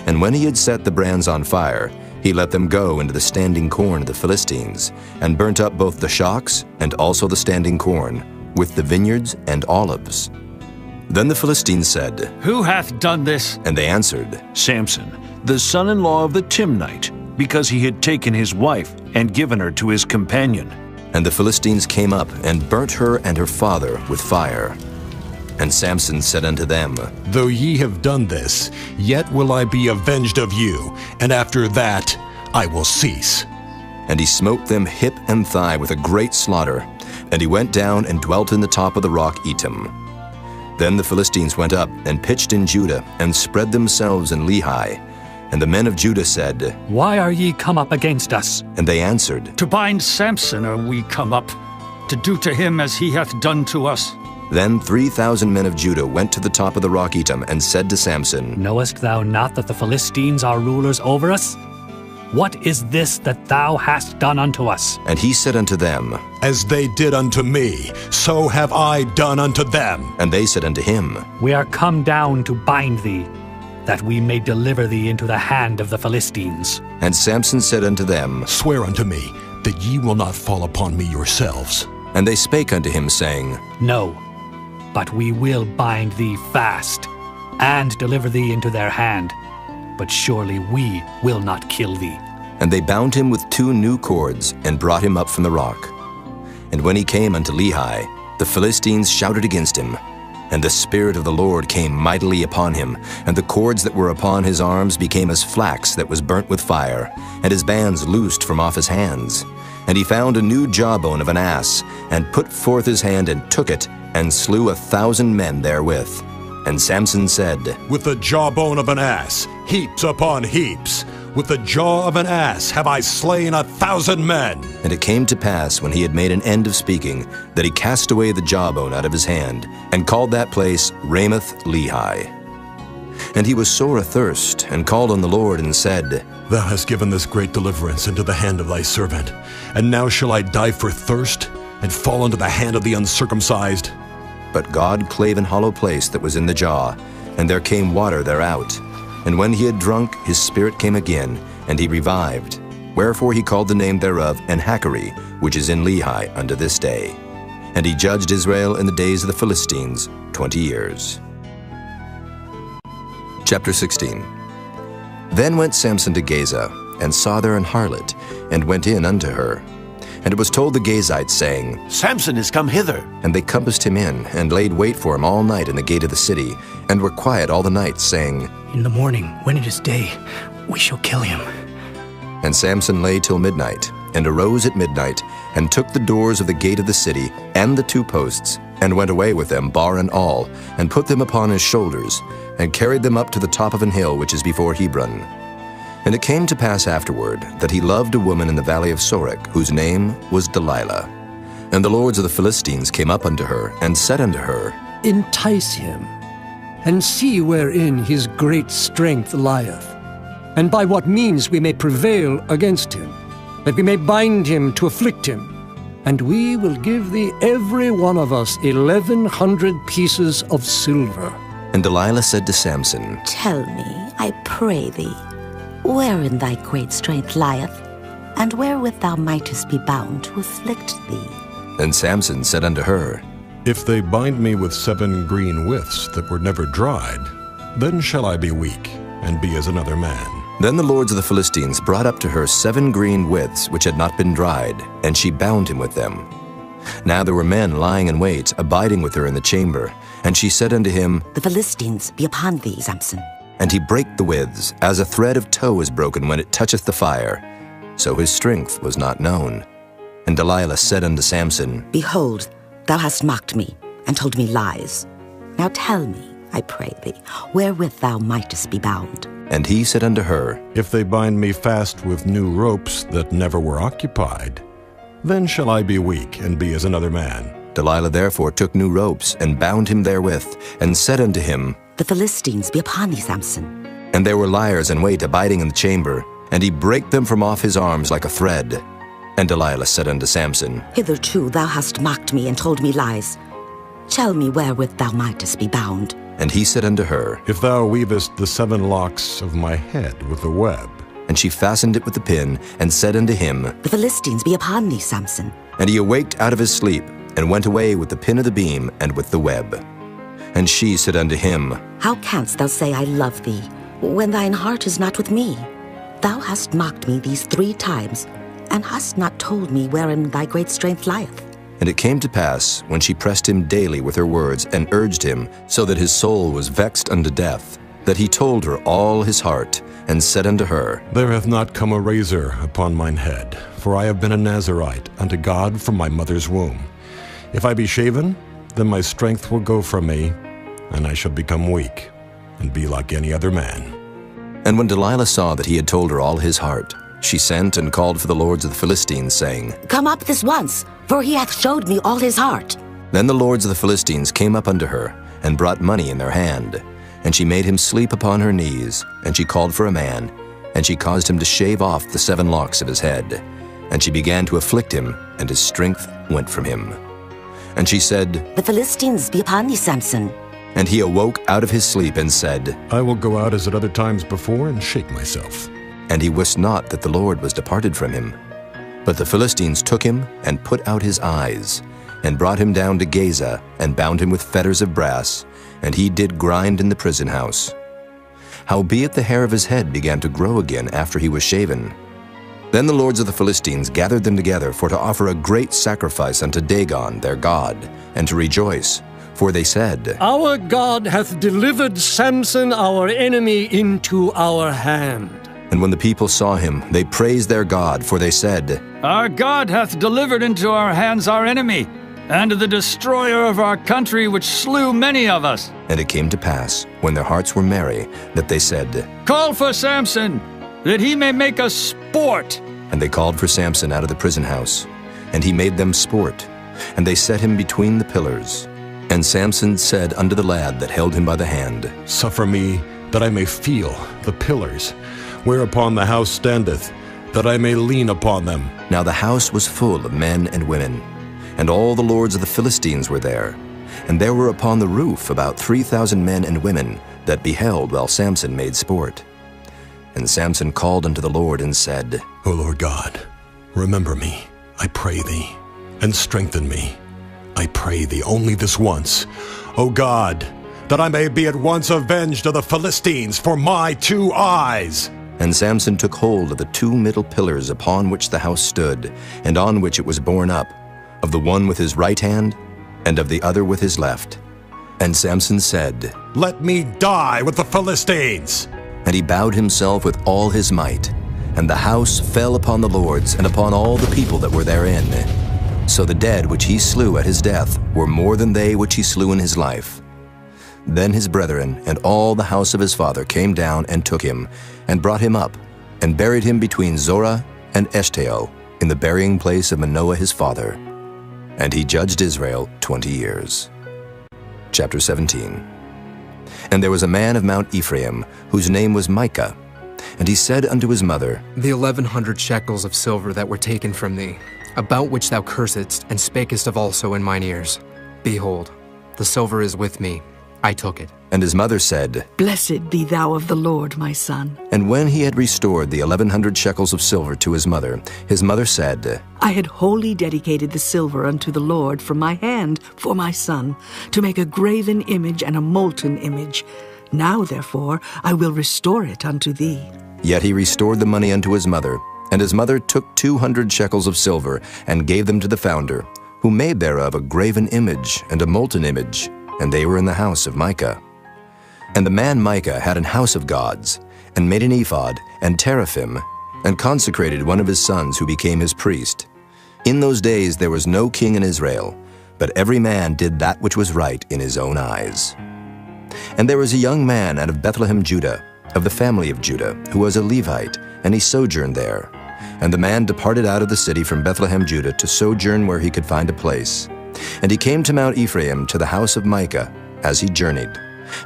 And when he had set the brands on fire, he let them go into the standing corn of the Philistines, and burnt up both the shocks and also the standing corn, with the vineyards and olives. Then the Philistines said, Who hath done this? And they answered, Samson, the son-in-law of the Timnite, because he had taken his wife and given her to his companion. And the Philistines came up and burnt her and her father with fire. And Samson said unto them, Though ye have done this, yet will I be avenged of you, and after that I will cease. And he smote them hip and thigh with a great slaughter. And he went down and dwelt in the top of the rock Etam. Then the Philistines went up and pitched in Judah, and spread themselves in Lehi. And the men of Judah said, Why are ye come up against us? And they answered, To bind Samson are we come up, to do to him as he hath done to us. Then 3,000 men of Judah went to the top of the rock Etam, and said to Samson, Knowest thou not that the Philistines are rulers over us? What is this that thou hast done unto us? And he said unto them, As they did unto me, so have I done unto them. And they said unto him, We are come down to bind thee, that we may deliver thee into the hand of the Philistines. And Samson said unto them, Swear unto me that ye will not fall upon me yourselves. And they spake unto him, saying, No, but we will bind thee fast, and deliver thee into their hand. But surely we will not kill thee. And they bound him with 2 new cords, and brought him up from the rock. And when he came unto Lehi, the Philistines shouted against him. And the Spirit of the Lord came mightily upon him, and the cords that were upon his arms became as flax that was burnt with fire, and his bands loosed from off his hands. And he found a new jawbone of an ass, and put forth his hand and took it, and slew 1,000 men therewith. And Samson said, With the jawbone of an ass, heaps upon heaps, with the jaw of an ass have I slain 1,000 men. And it came to pass, when he had made an end of speaking, that he cast away the jawbone out of his hand, and called that place Ramoth Lehi. And he was sore athirst, and called on the Lord, and said, Thou hast given this great deliverance into the hand of thy servant, and now shall I die for thirst, and fall into the hand of the uncircumcised? But God clave an hollow place that was in the jaw, and there came water thereout. And when he had drunk, his spirit came again, and he revived. Wherefore he called the name thereof Enhakkore, which is in Lehi unto this day. And he judged Israel in the days of the Philistines 20 years. Chapter 16. Then went Samson to Gaza, and saw there an harlot, and went in unto her. And it was told the Gazites, saying, Samson is come hither. And they compassed him in, and laid wait for him all night in the gate of the city, and were quiet all the night, saying, In the morning, when it is day, we shall kill him. And Samson lay till midnight, and arose at midnight, and took the doors of the gate of the city, and the 2 posts, and went away with them, bar and all, and put them upon his shoulders, and carried them up to the top of an hill which is before Hebron. And it came to pass afterward that he loved a woman in the valley of Sorek, whose name was Delilah. And the lords of the Philistines came up unto her, and said unto her, Entice him, and see wherein his great strength lieth, and by what means we may prevail against him, that we may bind him to afflict him. And we will give thee every one of us 1,100 pieces of silver. And Delilah said to Samson, Tell me, I pray thee, wherein thy great strength lieth, and wherewith thou mightest be bound to afflict thee. And Samson said unto her, If they bind me with 7 green withs that were never dried, then shall I be weak, and be as another man. Then the lords of the Philistines brought up to her 7 green withs which had not been dried, and she bound him with them. Now there were men lying in wait, abiding with her in the chamber. And she said unto him, The Philistines be upon thee, Samson. And he brake the withs, as a thread of tow is broken when it toucheth the fire. So his strength was not known. And Delilah said unto Samson, Behold, thou hast mocked me, and told me lies. Now tell me, I pray thee, wherewith thou mightest be bound. And he said unto her, If they bind me fast with new ropes that never were occupied, then shall I be weak, and be as another man. Delilah therefore took new ropes, and bound him therewith, and said unto him, The Philistines be upon thee, Samson. And there were liers in wait abiding in the chamber, and he brake them from off his arms like a thread. And Delilah said unto Samson, Hitherto thou hast mocked me, and told me lies. Tell me wherewith thou mightest be bound. And he said unto her, If thou weavest the 7 locks of my head with a web. And she fastened it with the pin, and said unto him, The Philistines be upon thee, Samson. And he awaked out of his sleep, and went away with the pin of the beam, and with the web. And she said unto him, How canst thou say, I love thee, when thine heart is not with me? Thou hast mocked me these 3 times, and hast not told me wherein thy great strength lieth. And it came to pass, when she pressed him daily with her words, and urged him, so that his soul was vexed unto death, that he told her all his heart, and said unto her, There hath not come a razor upon mine head, for I have been a Nazarite unto God from my mother's womb. If I be shaven, then my strength will go from me, and I shall become weak, and be like any other man. And when Delilah saw that he had told her all his heart, she sent and called for the lords of the Philistines, saying, Come up this once, for he hath showed me all his heart. Then the lords of the Philistines came up unto her, and brought money in their hand. And she made him sleep upon her knees, and she called for a man, and she caused him to shave off the 7 locks of his head. And she began to afflict him, and his strength went from him. And she said, The Philistines be upon thee, Samson. And he awoke out of his sleep, and said, I will go out as at other times before, and shake myself. And he wist not that the Lord was departed from him. But the Philistines took him, and put out his eyes, and brought him down to Gaza, and bound him with fetters of brass, and he did grind in the prison house. Howbeit the hair of his head began to grow again after he was shaven. Then the lords of the Philistines gathered them together for to offer a great sacrifice unto Dagon their god, and to rejoice. For they said, Our God hath delivered Samson our enemy into our hand. And when the people saw him, they praised their God, for they said, Our God hath delivered into our hands our enemy, and the destroyer of our country, which slew many of us. And it came to pass, when their hearts were merry, that they said, Call for Samson, that he may make us sport. And they called for Samson out of the prison house, and he made them sport, and they set him between the pillars. And Samson said unto the lad that held him by the hand, Suffer me, that I may feel the pillars, whereupon the house standeth, that I may lean upon them. Now the house was full of men and women, and all the lords of the Philistines were there. And there were upon the roof about 3,000 men and women that beheld while Samson made sport. And Samson called unto the Lord and said, O Lord God, remember me, I pray thee, and strengthen me. I pray thee only this once, O God, that I may be at once avenged of the Philistines for my 2 eyes. And Samson took hold of the 2 middle pillars upon which the house stood, and on which it was borne up, of the one with his right hand, and of the other with his left. And Samson said, "Let me die with the Philistines!" And he bowed himself with all his might, and the house fell upon the lords and upon all the people that were therein. So the dead which he slew at his death were more than they which he slew in his life. Then his brethren and all the house of his father came down and took him, and brought him up, and buried him between Zorah and Eshtaol, in the burying place of Manoah his father. And he judged Israel 20 years. Chapter 17. And there was a man of Mount Ephraim, whose name was Micah. And he said unto his mother, The 1,100 shekels of silver that were taken from thee, about which thou cursedst, and spakest of also in mine ears. Behold, the silver is with me, I took it. And his mother said, Blessed be thou of the Lord, my son. And when he had restored the 1,100 shekels of silver to his mother said, I had wholly dedicated the silver unto the Lord from my hand for my son, to make a graven image and a molten image. Now, therefore, I will restore it unto thee. Yet he restored the money unto his mother, and his mother took 200 shekels of silver, and gave them to the founder, who made thereof a graven image and a molten image, and they were in the house of Micah. And the man Micah had an house of gods, and made an ephod and teraphim, and consecrated one of his sons who became his priest. In those days there was no king in Israel, but every man did that which was right in his own eyes. And there was a young man out of Bethlehem, Judah, of the family of Judah, who was a Levite, and he sojourned there. And the man departed out of the city from Bethlehem, Judah, to sojourn where he could find a place. And he came to Mount Ephraim, to the house of Micah, as he journeyed.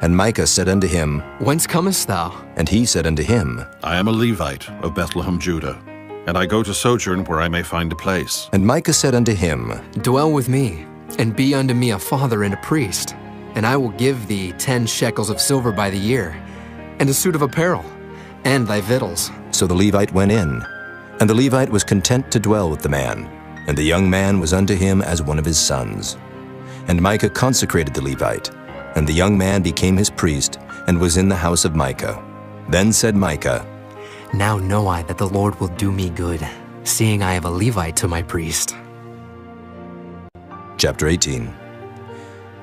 And Micah said unto him, Whence comest thou? And he said unto him, I am a Levite of Bethlehem, Judah, and I go to sojourn where I may find a place. And Micah said unto him, Dwell with me, and be unto me a father and a priest, and I will give thee 10 shekels of silver by the year, and a suit of apparel, and thy victuals. So the Levite went in, and the Levite was content to dwell with the man, and the young man was unto him as one of his sons. And Micah consecrated the Levite, and the young man became his priest, and was in the house of Micah. Then said Micah, Now know I that the Lord will do me good, seeing I have a Levite to my priest. Chapter 18.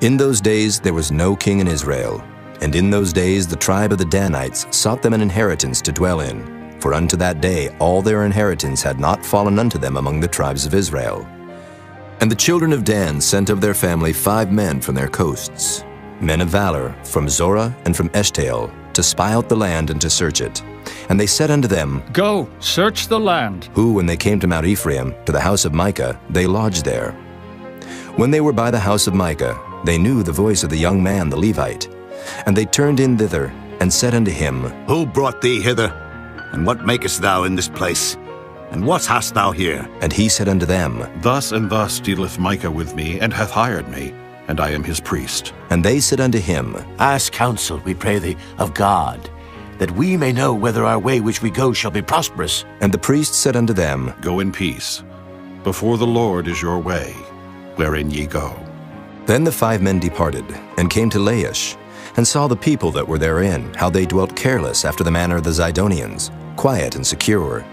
In those days there was no king in Israel, and in those days the tribe of the Danites sought them an inheritance to dwell in, for unto that day all their inheritance had not fallen unto them among the tribes of Israel. And the children of Dan sent of their family 5 men from their coasts, men of valor, from Zorah and from Eshtaol, to spy out the land and to search it. And they said unto them, Go, search the land. Who, when they came to Mount Ephraim, to the house of Micah, they lodged there. When they were by the house of Micah, they knew the voice of the young man the Levite. And they turned in thither, and said unto him, Who brought thee hither? And what makest thou in this place? And what hast thou here? And he said unto them, Thus and thus dealeth Micah with me, and hath hired me, and I am his priest. And they said unto him, Ask counsel, we pray thee, of God, that we may know whether our way which we go shall be prosperous. And the priest said unto them, Go in peace. Before the Lord is your way, wherein ye go. Then the 5 men departed, and came to Laish, and saw the people that were therein, how they dwelt careless after the manner of the Zidonians, quiet and secure.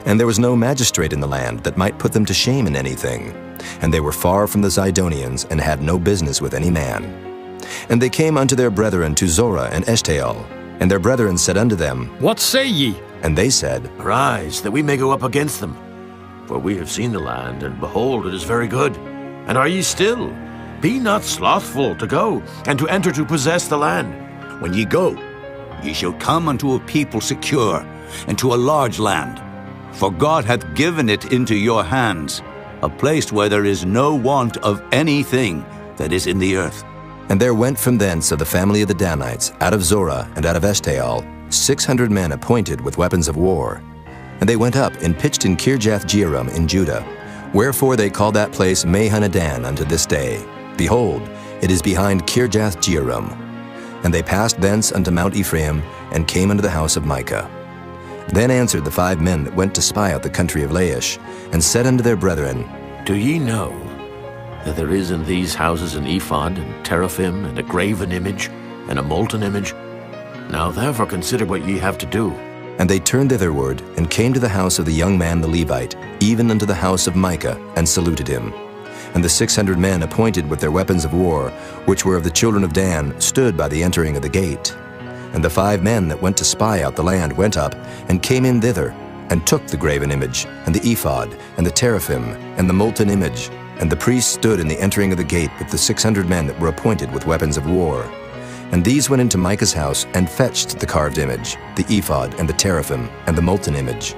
And there was no magistrate in the land that might put them to shame in anything. And they were far from the Zidonians, and had no business with any man. And they came unto their brethren to Zorah and Eshtaol. And their brethren said unto them, What say ye? And they said, Arise, that we may go up against them. For we have seen the land, and behold, it is very good. And are ye still? Be not slothful to go, and to enter to possess the land. When ye go, ye shall come unto a people secure, and to a large land. For God hath given it into your hands, a place where there is no want of anything that is in the earth. And there went from thence of the family of the Danites, out of Zorah and out of Eshtaol, 600 men appointed with weapons of war. And they went up and pitched in Kirjath-jearim in Judah. Wherefore they call that place Mahanadan unto this day. Behold, it is behind Kirjath-jearim. And they passed thence unto Mount Ephraim, and came unto the house of Micah. Then answered the 5 men that went to spy out the country of Laish, and said unto their brethren, Do ye know that there is in these houses an ephod, and teraphim, and a graven image, and a molten image? Now therefore consider what ye have to do. And they turned thitherward, and came to the house of the young man the Levite, even unto the house of Micah, and saluted him. And the 600 men appointed with their weapons of war, which were of the children of Dan, stood by the entering of the gate. And the 5 men that went to spy out the land went up, and came in thither, and took the graven image, and the ephod, and the teraphim, and the molten image. And the priests stood in the entering of the gate with the 600 men that were appointed with weapons of war. And these went into Micah's house, and fetched the carved image, the ephod, and the teraphim, and the molten image.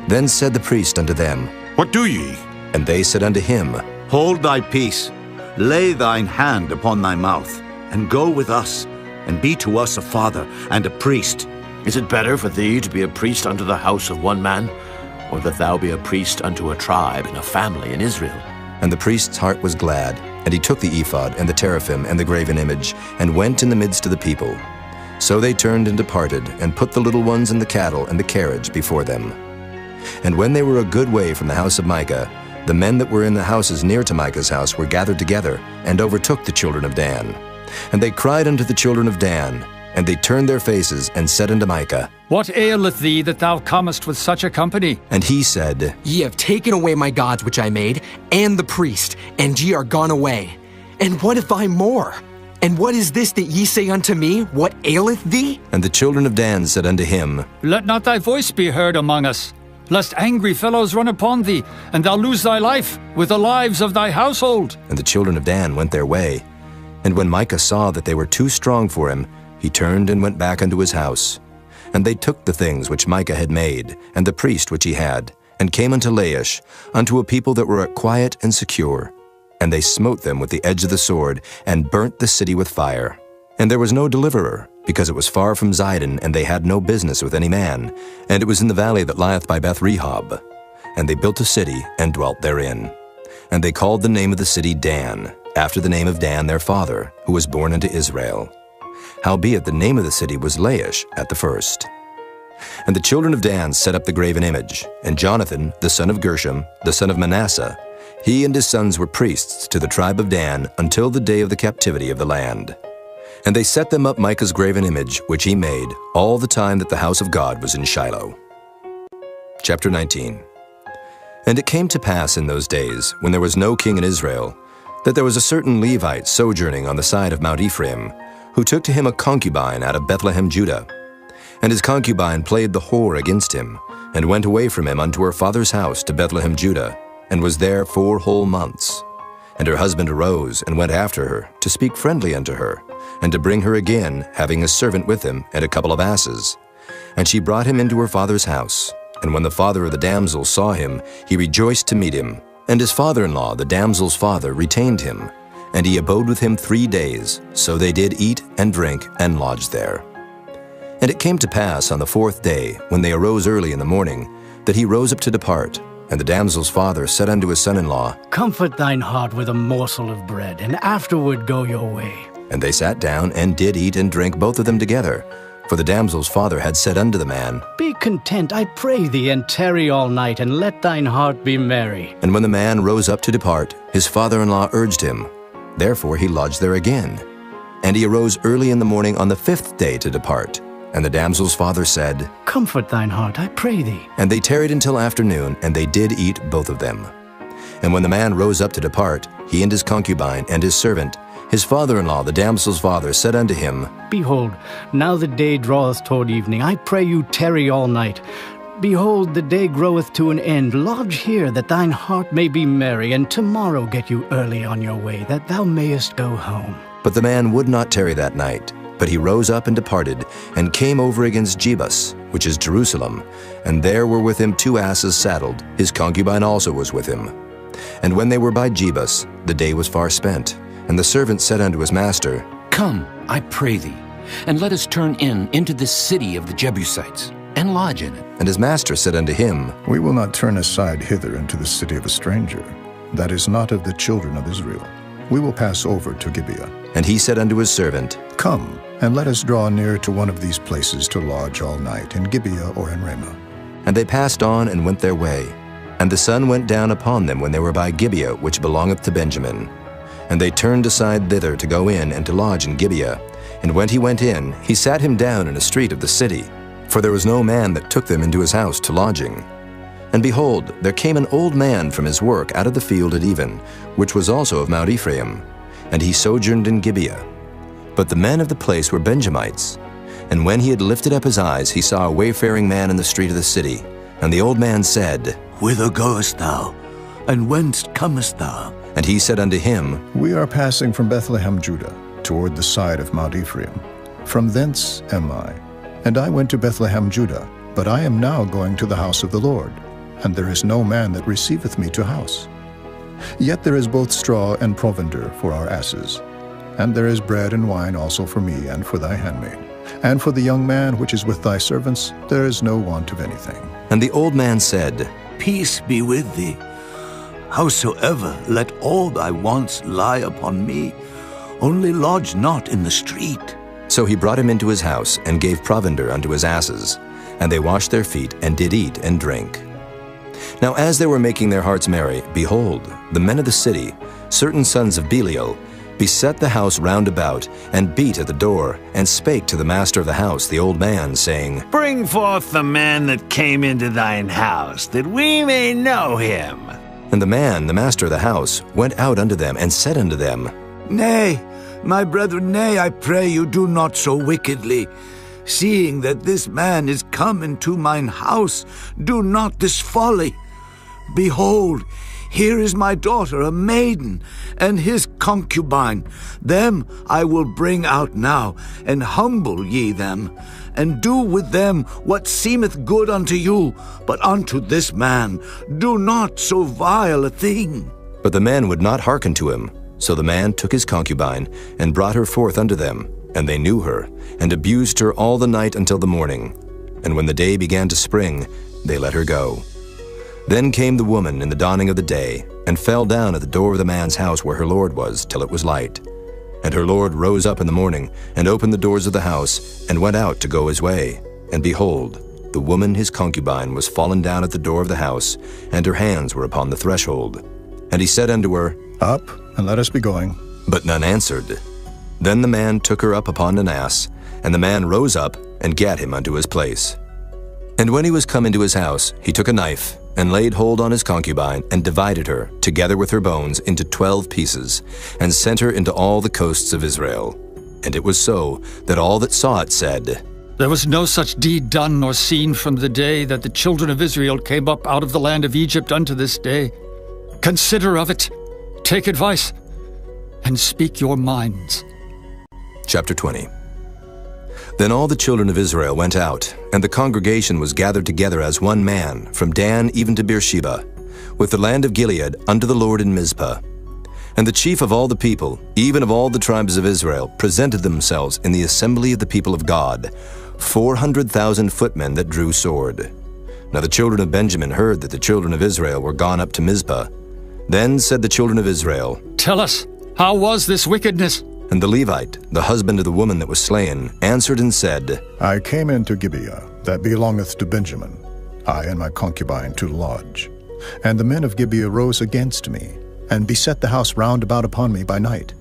Then said the priest unto them, What do ye? And they said unto him, Hold thy peace, lay thine hand upon thy mouth, and go with us, and be to us a father and a priest. Is it better for thee to be a priest unto the house of one man, or that thou be a priest unto a tribe and a family in Israel? And the priest's heart was glad, and he took the ephod, and the teraphim, and the graven image, and went in the midst of the people. So they turned and departed, and put the little ones and the cattle and the carriage before them. And when they were a good way from the house of Micah, the men that were in the houses near to Micah's house were gathered together, and overtook the children of Dan. And they cried unto the children of Dan, and they turned their faces, and said unto Micah, What aileth thee that thou comest with such a company? And he said, Ye have taken away my gods which I made, and the priest, and ye are gone away. And what if I more? And what is this that ye say unto me? What aileth thee? And the children of Dan said unto him, Let not thy voice be heard among us, lest angry fellows run upon thee, and thou lose thy life with the lives of thy household. And the children of Dan went their way. And when Micah saw that they were too strong for him, he turned and went back unto his house. And they took the things which Micah had made, and the priest which he had, and came unto Laish, unto a people that were quiet and secure. And they smote them with the edge of the sword, and burnt the city with fire. And there was no deliverer, because it was far from Zidon, and they had no business with any man. And it was in the valley that lieth by Beth-rehob. And they built a city, and dwelt therein. And they called the name of the city Dan, after the name of Dan their father, who was born unto Israel. Howbeit the name of the city was Laish at the first. And the children of Dan set up the graven image, and Jonathan, the son of Gershom, the son of Manasseh, he and his sons were priests to the tribe of Dan until the day of the captivity of the land. And they set them up Micah's graven image, which he made, all the time that the house of God was in Shiloh. Chapter 19. And it came to pass in those days, when there was no king in Israel, that there was a certain Levite sojourning on the side of Mount Ephraim, who took to him a concubine out of Bethlehem, Judah. And his concubine played the whore against him, and went away from him unto her father's house to Bethlehem, Judah, and was there 4 whole months. And her husband arose, and went after her, to speak friendly unto her, and to bring her again, having a servant with him, and a couple of asses. And she brought him into her father's house. And when the father of the damsel saw him, he rejoiced to meet him. And his father-in-law, the damsel's father, retained him. And he abode with him 3 days. So they did eat and drink, and lodged there. And it came to pass on the 4th day, when they arose early in the morning, that he rose up to depart. And the damsel's father said unto his son-in-law, Comfort thine heart with a morsel of bread, and afterward go your way. And they sat down, and did eat and drink both of them together. For the damsel's father had said unto the man, Be content, I pray thee, and tarry all night, and let thine heart be merry. And when the man rose up to depart, his father-in-law urged him. Therefore he lodged there again. And he arose early in the morning on the 5th day to depart. And the damsel's father said, Comfort thine heart, I pray thee. And they tarried until afternoon, and they did eat both of them. And when the man rose up to depart, he and his concubine and his servant, his father-in-law, the damsel's father, said unto him, Behold, now the day draweth toward evening. I pray you tarry all night. Behold, the day groweth to an end. Lodge here, that thine heart may be merry, and tomorrow get you early on your way, that thou mayest go home. But the man would not tarry that night. But he rose up and departed, and came over against Jebus, which is Jerusalem. And there were with him 2 asses saddled. His concubine also was with him. And when they were by Jebus, the day was far spent. And the servant said unto his master, Come, I pray thee, and let us turn into this city of the Jebusites, and lodge in it. And his master said unto him, We will not turn aside hither into the city of a stranger, that is not of the children of Israel. We will pass over to Gibeah. And he said unto his servant, Come, and let us draw near to one of these places to lodge all night, in Gibeah or in Ramah. And they passed on and went their way. And the sun went down upon them when they were by Gibeah, which belongeth to Benjamin. And they turned aside thither to go in and to lodge in Gibeah. And when he went in, he sat him down in a street of the city. for there was no man that took them into his house to lodging. And behold, there came an old man from his work out of the field at even, which was also of Mount Ephraim, and he sojourned in Gibeah. But the men of the place were Benjamites. And when he had lifted up his eyes, he saw a wayfaring man in the street of the city. And the old man said, Whither goest thou? And whence comest thou? And he said unto him, We are passing from Bethlehem, Judah, toward the side of Mount Ephraim. From thence am I. And I went to Bethlehem, Judah, but I am now going to the house of the Lord, and there is no man that receiveth me to house. Yet there is both straw and provender for our asses, and there is bread and wine also for me and for thy handmaid. And for the young man which is with thy servants, there is no want of anything. And the old man said, Peace be with thee. Howsoever, let all thy wants lie upon me, only lodge not in the street. So he brought him into his house, and gave provender unto his asses. And they washed their feet, and did eat and drink. Now as they were making their hearts merry, behold, the men of the city, certain sons of Belial, beset the house round about, and beat at the door, and spake to the master of the house, the old man, saying, Bring forth the man that came into thine house, that we may know him. And the man, the master of the house, went out unto them, and said unto them, Nay, my brethren, nay, I pray you, do not so wickedly. Seeing that this man is come into mine house, do not this folly. Behold, here is my daughter, a maiden, and his concubine. Them I will bring out now, and humble ye them, and do with them what seemeth good unto you, but unto this man do not so vile a thing. But the men would not hearken to him. So the man took his concubine, and brought her forth unto them, and they knew her, and abused her all the night until the morning. And when the day began to spring, they let her go. Then came the woman in the dawning of the day, and fell down at the door of the man's house where her lord was, till it was light. And her lord rose up in the morning, and opened the doors of the house, and went out to go his way. And behold, the woman his concubine was fallen down at the door of the house, and her hands were upon the threshold. And he said unto her, Up, and let us be going. But none answered. Then the man took her up upon an ass, and the man rose up, and gat him unto his place. And when he was come into his house, he took a knife, and laid hold on his concubine, and divided her, together with her bones, into 12 pieces, and sent her into all the coasts of Israel. And it was so, that all that saw it said, There was no such deed done nor seen from the day that the children of Israel came up out of the land of Egypt unto this day. Consider of it, take advice, and speak your minds. Chapter 20. Then all the children of Israel went out, and the congregation was gathered together as one man, from Dan even to Beersheba, with the land of Gilead unto the Lord in Mizpah. And the chief of all the people, even of all the tribes of Israel, presented themselves in the assembly of the people of God, 400,000 footmen that drew sword. Now the children of Benjamin heard that the children of Israel were gone up to Mizpah. Then said the children of Israel, Tell us, how was this wickedness? And the Levite, the husband of the woman that was slain, answered and said, I came into Gibeah, that belongeth to Benjamin, I and my concubine to lodge. And the men of Gibeah rose against me, and beset the house round about upon me by night,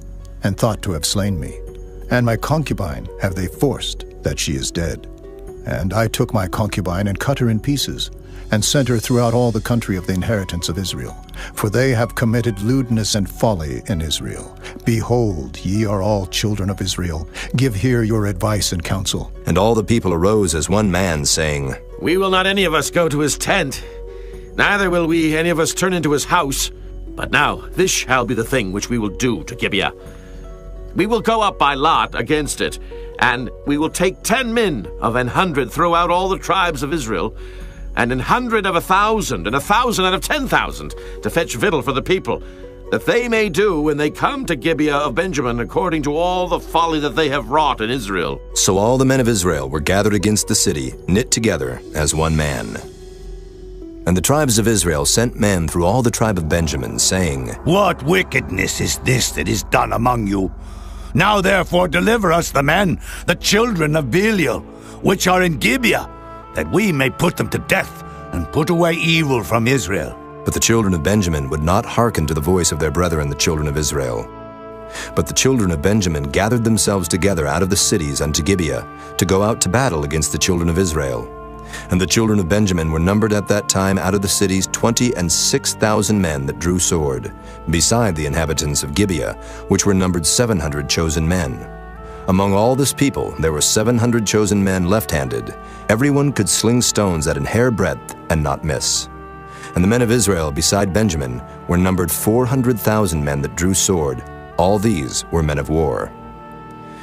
and thought to have slain me. And my concubine have they forced, that she is dead. And I took my concubine, and cut her in pieces, and sent her throughout all the country of the inheritance of Israel. For they have committed lewdness and folly in Israel. Behold, ye are all children of Israel. Give here your advice and counsel. And all the people arose as one man, saying, We will not any of us go to his tent, neither will we any of us turn into his house. But now this shall be the thing which we will do to Gibeah. We will go up by lot against it, and we will take 10 men of 100 throughout all the tribes of Israel, and 100 of 1,000, and 1,000 out of 10,000, to fetch victual for the people, that they may do when they come to Gibeah of Benjamin according to all the folly that they have wrought in Israel. So all the men of Israel were gathered against the city, knit together as one man. And the tribes of Israel sent men through all the tribe of Benjamin, saying, What wickedness is this that is done among you? Now therefore deliver us the men, the children of Belial, which are in Gibeah, that we may put them to death, and put away evil from Israel. But the children of Benjamin would not hearken to the voice of their brethren the children of Israel. But the children of Benjamin gathered themselves together out of the cities unto Gibeah, to go out to battle against the children of Israel. And the children of Benjamin were numbered at that time out of the cities 26,000 men that drew sword, beside the inhabitants of Gibeah, which were numbered 700 chosen men. Among all this people there were 700 chosen men left-handed. Everyone could sling stones at an hair breadth and not miss. And the men of Israel beside Benjamin were numbered 400,000 men that drew sword. All these were men of war.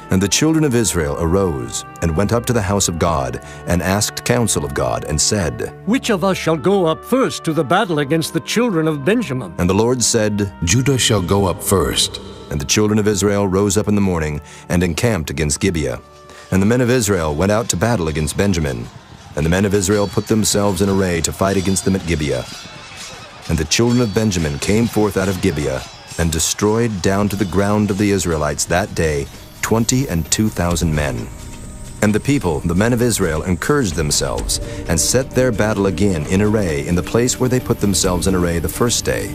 And the children of Israel arose and went up to the house of God and asked counsel of God and said, Which of us shall go up first to the battle against the children of Benjamin? And the Lord said, Judah shall go up first. And the children of Israel rose up in the morning and encamped against Gibeah. And the men of Israel went out to battle against Benjamin. And the men of Israel put themselves in array to fight against them at Gibeah. And the children of Benjamin came forth out of Gibeah and destroyed down to the ground of the Israelites that day 22,000 men. And the people, the men of Israel, encouraged themselves and set their battle again in array in the place where they put themselves in array the first day.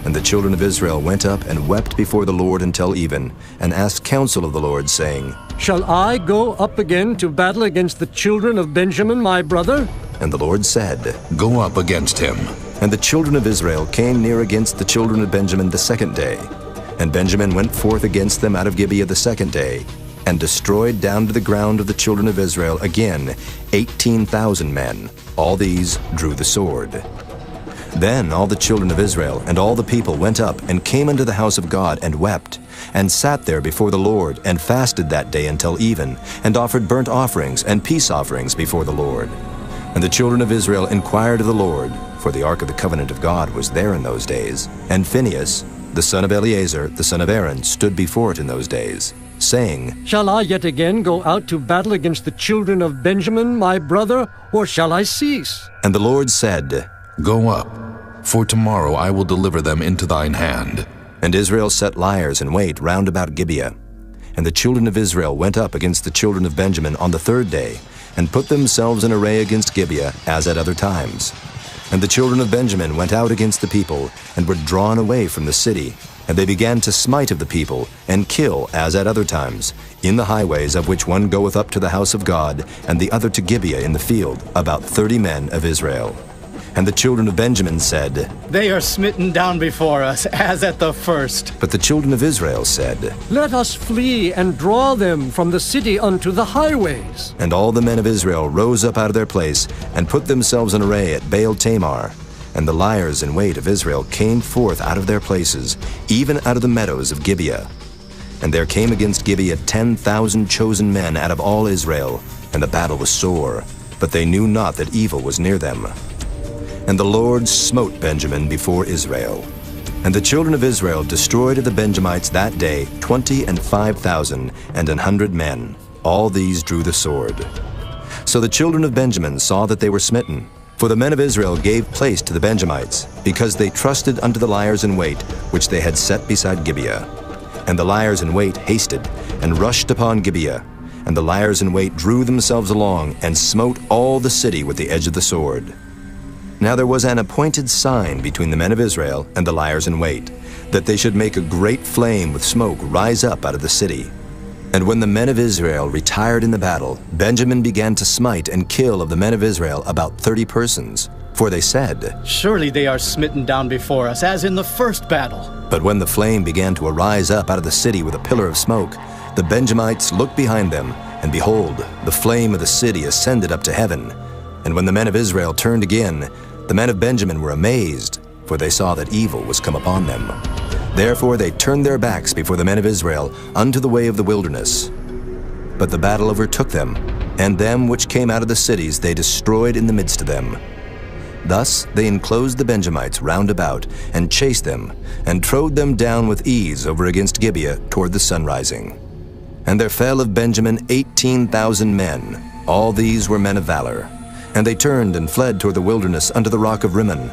And the children of Israel went up and wept before the Lord until even, and asked counsel of the Lord, saying, Shall I go up again to battle against the children of Benjamin, my brother? And the Lord said, Go up against him. And the children of Israel came near against the children of Benjamin the second day. And Benjamin went forth against them out of Gibeah the second day, and destroyed down to the ground of the children of Israel again 18,000 men. All these drew the sword. Then all the children of Israel and all the people went up and came unto the house of God and wept, and sat there before the Lord, and fasted that day until even, and offered burnt offerings and peace offerings before the Lord. And the children of Israel inquired of the Lord, for the ark of the covenant of God was there in those days, and Phinehas, the son of Eleazar, the son of Aaron, stood before it in those days, saying, Shall I yet again go out to battle against the children of Benjamin, my brother, or shall I cease? And the Lord said, Go up, for tomorrow I will deliver them into thine hand. And Israel set liers in wait round about Gibeah. And the children of Israel went up against the children of Benjamin on the third day, and put themselves in array against Gibeah, as at other times. And the children of Benjamin went out against the people, and were drawn away from the city. And they began to smite of the people, and kill, as at other times, in the highways, of which one goeth up to the house of God, and the other to Gibeah in the field, about 30 men of Israel. And the children of Benjamin said, They are smitten down before us, as at the first. But the children of Israel said, Let us flee and draw them from the city unto the highways. And all the men of Israel rose up out of their place, and put themselves in array at Baal Tamar. And the liers in wait of Israel came forth out of their places, even out of the meadows of Gibeah. And there came against Gibeah 10,000 chosen men out of all Israel, and the battle was sore, but they knew not that evil was near them. And the Lord smote Benjamin before Israel. And the children of Israel destroyed of the Benjamites that day 25,000 and 100 men. All these drew the sword. So the children of Benjamin saw that they were smitten. For the men of Israel gave place to the Benjamites, because they trusted unto the liers in wait, which they had set beside Gibeah. And the liers in wait hasted, and rushed upon Gibeah. And the liers in wait drew themselves along, and smote all the city with the edge of the sword. Now there was an appointed sign between the men of Israel and the liers in wait, that they should make a great flame with smoke rise up out of the city. And when the men of Israel retired in the battle, Benjamin began to smite and kill of the men of Israel about 30 persons. For they said, Surely they are smitten down before us, as in the first battle. But when the flame began to arise up out of the city with a pillar of smoke, the Benjamites looked behind them, and behold, the flame of the city ascended up to heaven. And when the men of Israel turned again, the men of Benjamin were amazed, for they saw that evil was come upon them. Therefore they turned their backs before the men of Israel unto the way of the wilderness. But the battle overtook them, and them which came out of the cities they destroyed in the midst of them. Thus they enclosed the Benjamites round about, and chased them, and trode them down with ease over against Gibeah toward the sunrising. And there fell of Benjamin 18,000 men. All these were men of valor. And they turned and fled toward the wilderness unto the rock of Rimmon.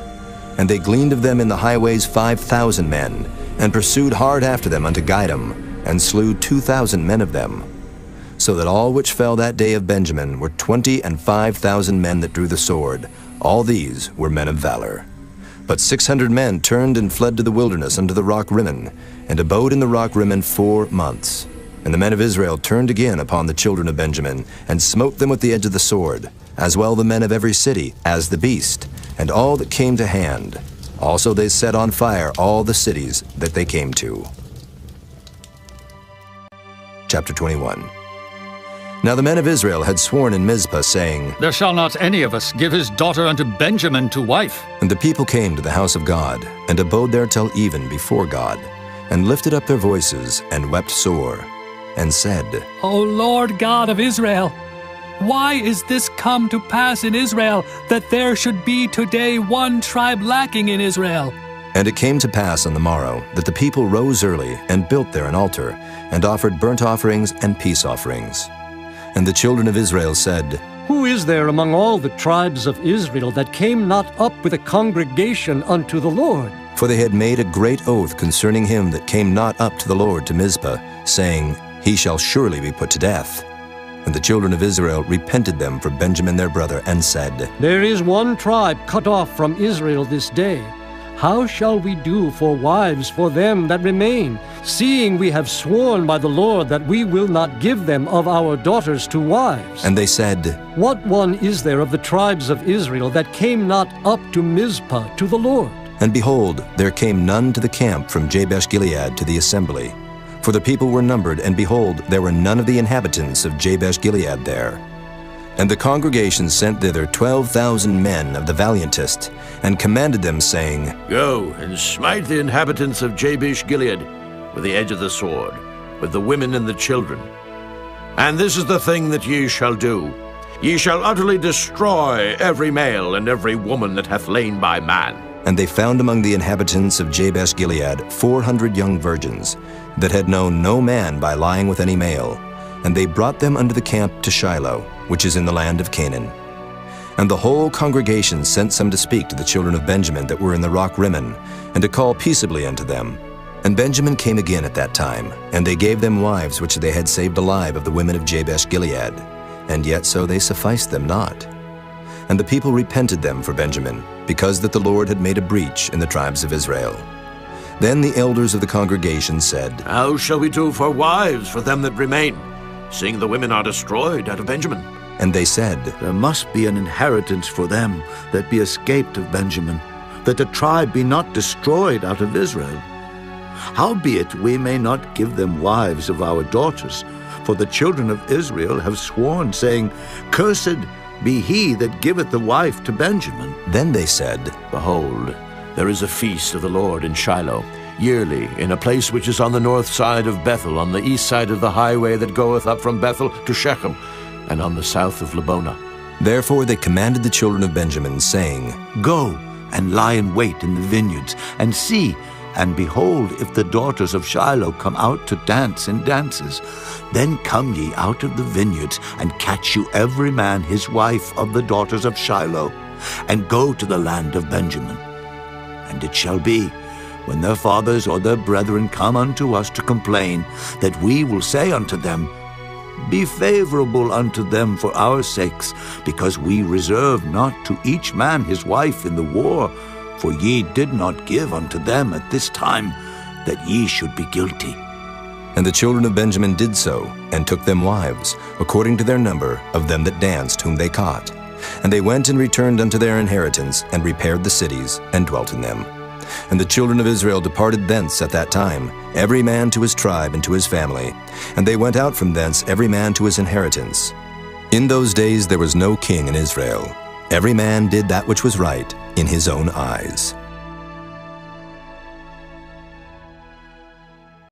And they gleaned of them in the highways 5,000 men, and pursued hard after them unto Gidom, and slew 2,000 men of them. So that all which fell that day of Benjamin were 25,000 men that drew the sword. All these were men of valor. But 600 men turned and fled to the wilderness unto the rock Rimmon, and abode in the rock Rimmon 4 months. And the men of Israel turned again upon the children of Benjamin, and smote them with the edge of the sword, as well the men of every city, as the beast, and all that came to hand. Also they set on fire all the cities that they came to. Chapter 21. Now the men of Israel had sworn in Mizpah, saying, There shall not any of us give his daughter unto Benjamin to wife. And the people came to the house of God, and abode there till even before God, and lifted up their voices, and wept sore, and said, O Lord God of Israel, why is this come to pass in Israel, that there should be today one tribe lacking in Israel? And it came to pass on the morrow, that the people rose early, and built there an altar, and offered burnt offerings and peace offerings. And the children of Israel said, Who is there among all the tribes of Israel that came not up with a congregation unto the Lord? For they had made a great oath concerning him that came not up to the Lord to Mizpah, saying, He shall surely be put to death. And the children of Israel repented them for Benjamin their brother, and said, There is one tribe cut off from Israel this day. How shall we do for wives for them that remain, seeing we have sworn by the Lord that we will not give them of our daughters to wives? And they said, What one is there of the tribes of Israel that came not up to Mizpah to the Lord? And behold, there came none to the camp from Jabesh-Gilead to the assembly. For the people were numbered, and behold, there were none of the inhabitants of Jabesh-Gilead there. And the congregation sent thither 12,000 men of the valiantest, and commanded them, saying, Go and smite the inhabitants of Jabesh-Gilead with the edge of the sword, with the women and the children. And this is the thing that ye shall do. Ye shall utterly destroy every male and every woman that hath lain by man. And they found among the inhabitants of Jabesh-Gilead 400 young virgins, that had known no man by lying with any male. And they brought them unto the camp to Shiloh, which is in the land of Canaan. And the whole congregation sent some to speak to the children of Benjamin that were in the rock Rimmon, and to call peaceably unto them. And Benjamin came again at that time, and they gave them wives which they had saved alive of the women of Jabesh-Gilead, and yet so they sufficed them not. And the people repented them for Benjamin, because that the Lord had made a breach in the tribes of Israel. Then the elders of the congregation said, How shall we do for wives for them that remain, seeing the women are destroyed out of Benjamin? And they said, There must be an inheritance for them that be escaped of Benjamin, that the tribe be not destroyed out of Israel. Howbeit we may not give them wives of our daughters, for the children of Israel have sworn, saying, Cursed be he that giveth the wife to Benjamin. Then they said, Behold, there is a feast of the Lord in Shiloh, yearly, in a place which is on the north side of Bethel, on the east side of the highway that goeth up from Bethel to Shechem, and on the south of Lebonah. Therefore they commanded the children of Benjamin, saying, Go and lie in wait in the vineyards, and see, and behold, if the daughters of Shiloh come out to dance in dances, then come ye out of the vineyards, and catch you every man his wife of the daughters of Shiloh, and go to the land of Benjamin. And it shall be, when their fathers or their brethren come unto us to complain, that we will say unto them, Be favorable unto them for our sakes, because we reserve not to each man his wife in the war, for ye did not give unto them at this time, that ye should be guilty. And the children of Benjamin did so, and took them wives, according to their number of them that danced, whom they caught. And they went and returned unto their inheritance, and repaired the cities, and dwelt in them. And the children of Israel departed thence at that time, every man to his tribe and to his family. And they went out from thence every man to his inheritance. In those days there was no king in Israel. Every man did that which was right in his own eyes.